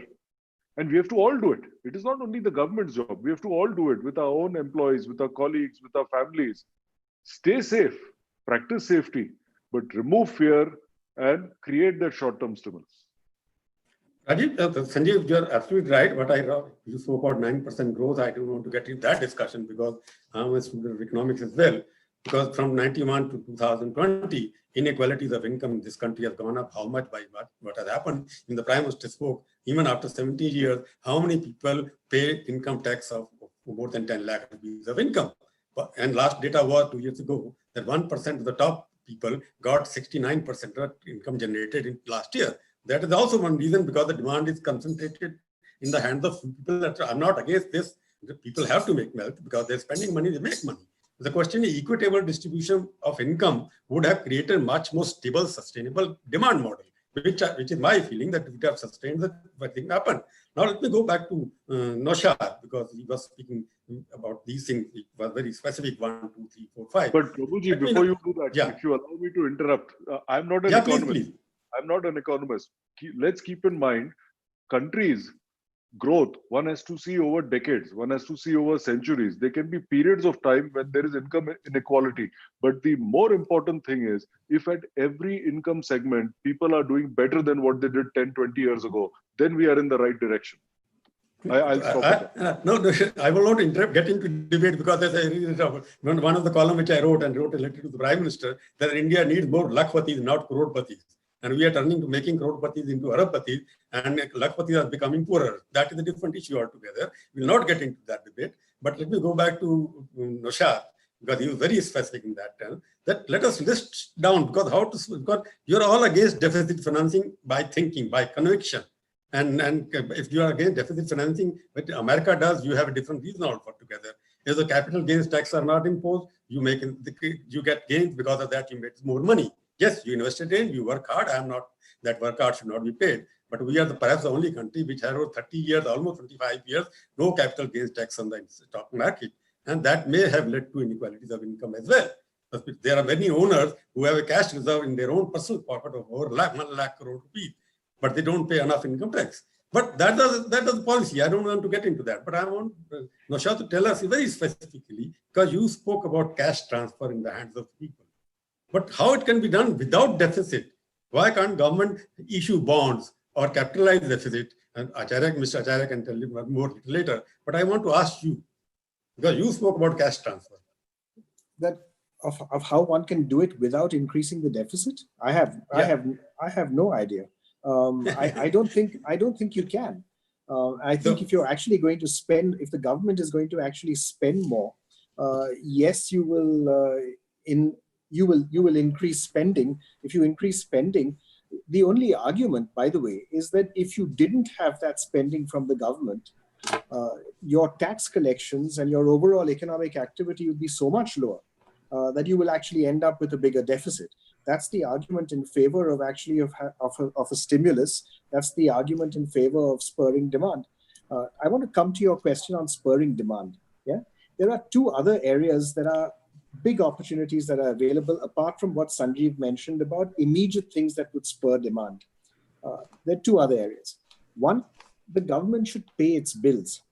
And we have to all do it. It is not only the government's job. We have to all do it with our own employees, with our colleagues, with our families. Stay safe, practice safety, but remove fear and create that short-term stimulus. Rajiv, Sanjiv, you're absolutely right. What you spoke about 9% growth. I don't want to get into that discussion because I'm a student of economics as well. Because from 91 to 2020, inequalities of income in this country has gone up. How much by what has happened? In the Prime Minister spoke, even after 70 years, how many people pay income tax of more than 10 lakh rupees of income? And last data was 2 years ago that 1% of the top people got 69% of income generated in last year. That is also one reason, because the demand is concentrated in the hands of people. I'm not against this. The people have to make wealth because they're spending money, they make money. The question is equitable distribution of income would have created much more stable, sustainable demand model, which is my feeling that we have sustained that thing happen. Now let me go back to Naushad, because he was speaking about these things. It was very specific, 1, 2, 3, 4, 5. But Prabhuji, before you do that, if you allow me to interrupt, I'm not an economist. Please. I'm not an economist. Let's keep in mind, countries' growth, one has to see over decades, one has to see over centuries. There can be periods of time when there is income inequality. But the more important thing is, if at every income segment, people are doing better than what they did 10, 20 years ago, then we are in the right direction. I'll stop. No, I will not get into debate, because there's one of the column which I wrote a letter to the Prime Minister that India needs more lakhpatis, not crorpatis. And we are turning to making crorpatis into arabpatis, and lakhpatis are becoming poorer. That is a different issue altogether. We will not get into that debate. But let me go back to Naushad, because he was very specific in that term. That let us list down, because you're all against deficit financing by thinking, by conviction. And if you are against deficit financing, what America does, you have a different reason altogether. If the capital gains tax are not imposed, you get gains. Because of that, you make more money. Yes, you invested in, you work hard. I am not, that work hard should not be paid. But we are perhaps the only country which has over 30 years, almost 25 years, no capital gains tax on the stock market. And that may have led to inequalities of income as well. There are many owners who have a cash reserve in their own personal pocket of over 1 lakh crore rupees, but they don't pay enough income tax. But that is the policy. I don't want to get into that. But I want Naushad to tell us very specifically, because you spoke about cash transfer in the hands of people. But how it can be done without deficit? Why can't government issue bonds or capitalize deficit? And Mr. Acharya can tell you more later. But I want to ask you, because you spoke about cash transfer. That of how one can do it without increasing the deficit? I have no idea. I don't think you can. I think if you're actually going to spend, if the government is going to actually spend more, yes, you will increase spending. If you increase spending, the only argument, by the way, is that if you didn't have that spending from the government, your tax collections and your overall economic activity would be so much lower that you will actually end up with a bigger deficit. That's the argument in favor of actually of a stimulus. That's the argument in favor of spurring demand. I want to come to your question on spurring demand. Yeah, there are two other areas that are big opportunities that are available, apart from what Sanjiv mentioned about immediate things that would spur demand. There are two other areas. One, the government should pay its bills.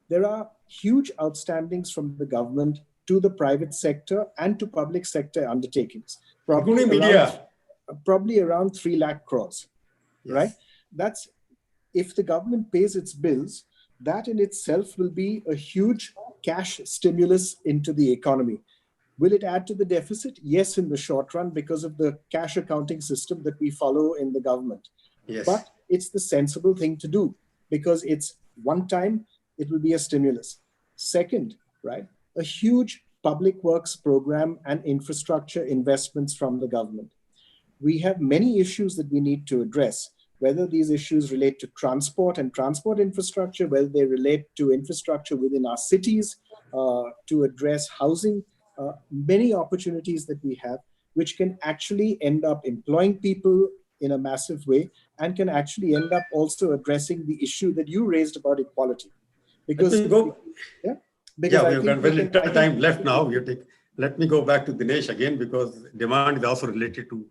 There are huge outstandings from the government to the private sector and to public sector undertakings. Probably around 3 lakh crores, yes. Right? That's, if the government pays its bills, that in itself will be a huge cash stimulus into the economy. Will it add to the deficit? Yes, in the short run, because of the cash accounting system that we follow in the government. Yes. But it's the sensible thing to do, because it's one time, it will be a stimulus. Second, right, a huge public works program and infrastructure investments from the government. we have many issues that we need to address, whether these issues relate to transport and transport infrastructure, whether they relate to infrastructure within our cities, to address housing, many opportunities that we have, which can actually end up employing people in a massive way and can actually end up also addressing the issue that you raised about equality. Because, yeah, we've got very little time left now. Let me go back to Dinesh again, because demand is also related to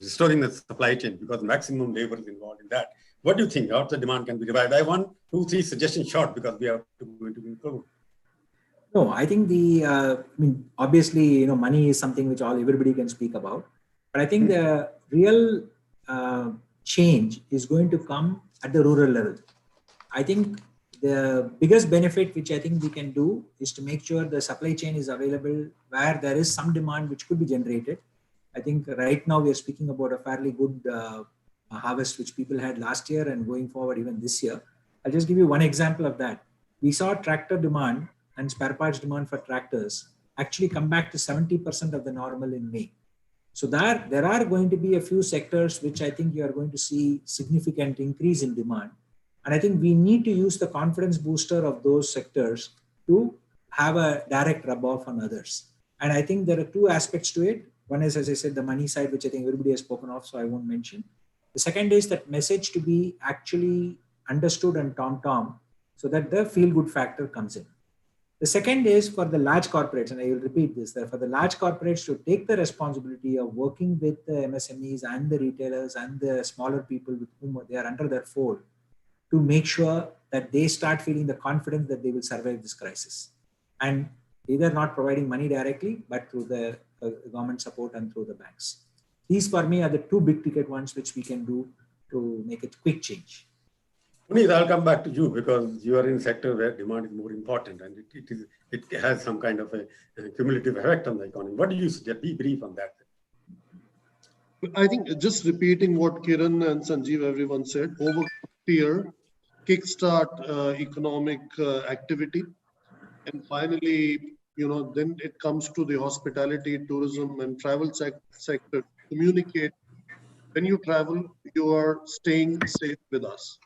restoring the supply chain, because maximum labor is involved in that. What do you think? How the demand can be revived? I want 2, 3 suggestions short, because we are going to conclude. No, I think obviously, money is something which everybody can speak about. But I think the real change is going to come at the rural level. I think the biggest benefit which I think we can do is to make sure the supply chain is available where there is some demand which could be generated. I think right now we are speaking about a fairly good harvest which people had last year and going forward even this year. I'll just give you one example of that. We saw tractor demand and spare parts demand for tractors actually come back to 70% of the normal in May. So there are going to be a few sectors which I think you are going to see significant increase in demand. And I think we need to use the confidence booster of those sectors to have a direct rub-off on others. And I think there are 2 aspects to it. One is, as I said, the money side, which I think everybody has spoken of, so I won't mention. The second is that message to be actually understood and tom-tom, so that the feel-good factor comes in. The second is for the large corporates, and I will repeat this, that for the large corporates to take the responsibility of working with the MSMEs and the retailers and the smaller people with whom they are under their fold, to make sure that they start feeling the confidence that they will survive this crisis. And either not providing money directly, but through the government support and through the banks. These for me are the 2 big ticket ones which we can do to make it quick change. Puneet, I'll come back to you, because you are in a sector where demand is more important, and it has some kind of a cumulative effect on the economy. What do you suggest? Be brief on that. I think just repeating what Kiran and Sanjiv, everyone said, over here, kickstart economic activity. And finally, then it comes to the hospitality, tourism, and travel sector. Communicate. When you travel, you are staying safe with us.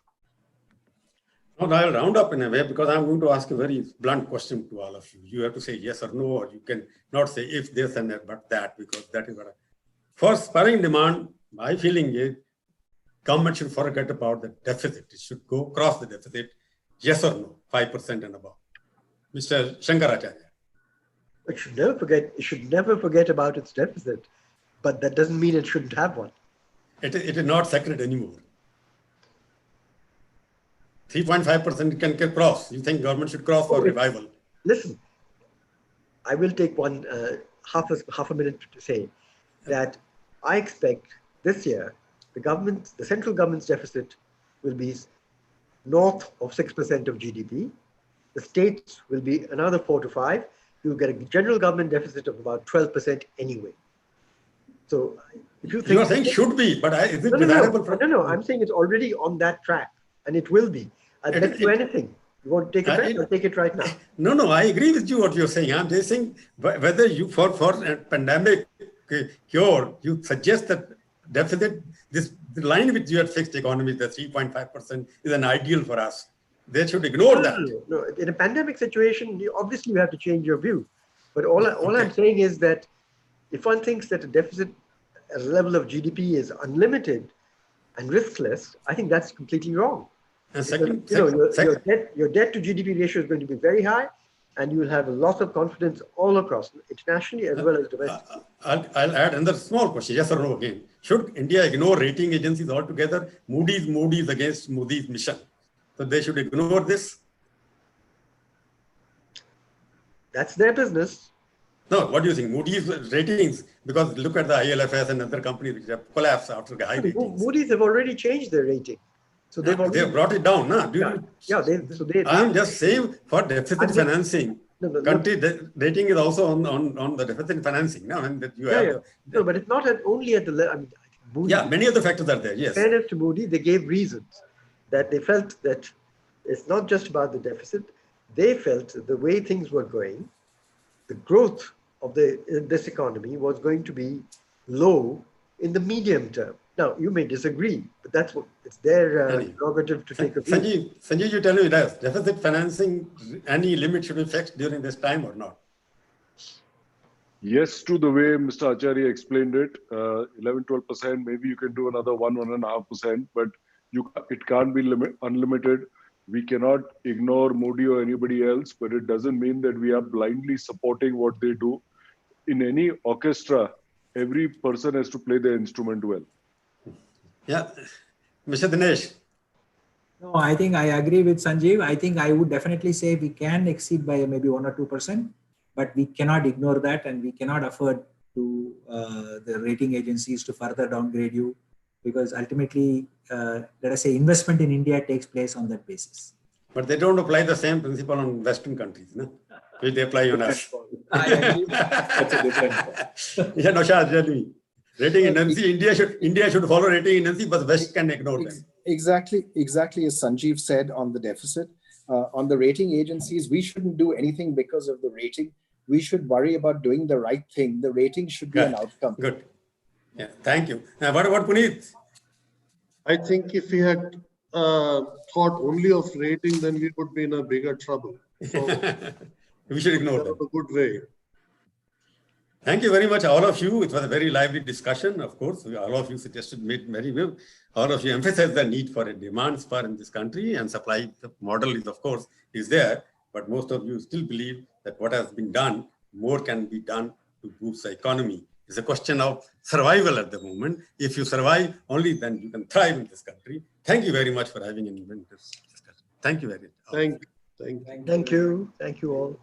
Now, I'll round up in a way, because I'm going to ask a very blunt question to all of you. You have to say yes or no, or you can not say if this and that, but that, because that is what for spurring demand, my feeling is government should forget about the deficit. It should go across the deficit, yes or no, 5% and above. Mr. Shankar Acharya. It should never forget about its deficit, but that doesn't mean it shouldn't have one. It is not sacred anymore. 3.5% can cross. You think government should cross for revival? Listen, I will take one half a minute to say that I expect this year the central government's deficit will be north of 6% of GDP. The states will be another 4 to 5. You'll get a general government deficit of about 12% anyway. So if you think... You are saying should be, but is it desirable? No, I'm saying it's already on that track, and it will be. I'll bet you anything. You want to take a bet? I'll take it right now. No, I agree with you what you're saying. I'm just saying whether you, for a pandemic cure, you suggest that deficit, the line which you had fixed economy, the 3.5% is an ideal for us. They should ignore that. No, in a pandemic situation, obviously you have to change your view. But all I'm saying is that if one thinks that a deficit at a level of GDP is unlimited and riskless, I think that's completely wrong. And your debt to GDP ratio is going to be very high, and you will have a loss of confidence all across, internationally as well as domestically. I'll add another small question, yes or no again. Should India ignore rating agencies altogether? Moody's against Moody's mission. So they should ignore this? That's their business. No, what do you think? Moody's ratings, because look at the ILFS and other companies which have collapsed after the high ratings. Moody's have already changed their rating. So they've brought it down, no? I'm just saying for deficit financing, country rating is also on the deficit financing. No, no, but it's not only at the level. Moody, many of the factors are there. Yes. Fairness to Moody, they gave reasons that they felt that it's not just about the deficit. They felt the way things were going, the growth of this economy was going to be low in the medium term. Now, you may disagree, but that's what it's their prerogative to take a view. Sanjiv, you tell me, does deficit financing, any limit should be fixed during this time or not? Yes, to the way Mr. Acharya explained it, 11-12%, maybe you can do another 1.5%, but it can't be unlimited. We cannot ignore Modi or anybody else, but it doesn't mean that we are blindly supporting what they do. In any orchestra, every person has to play their instrument well. Yeah, Mr. Dinesh. No, I think I agree with Sanjiv. I think I would definitely say we can exceed by maybe 1 or 2%, but we cannot ignore that, and we cannot afford to the rating agencies to further downgrade you, because ultimately, let us say, investment in India takes place on that basis. But they don't apply the same principle on Western countries, no? Which they apply on us. I agree. That's a different point. Yeah, Naushad, tell me. Rating agency, India should follow rating agency, but West can ignore them. Exactly as Sanjiv said on the deficit. On the rating agencies, we shouldn't do anything because of the rating. We should worry about doing the right thing. The rating should be an outcome. Good. Yeah, thank you. Now, what about Puneet? I think if we had thought only of rating, then we would be in a bigger trouble. So we should ignore them. A good way. Thank you very much, all of you. It was a very lively discussion, of course. All of you suggested, made very well. All of you emphasized the need for a demand spur in this country, and supply model is, of course, is there. But most of you still believe that what has been done, more can be done to boost the economy. It's a question of survival at the moment. If you survive, only then you can thrive in this country. Thank you very much for having an event. Thank you very much. Thank you. Thank you all.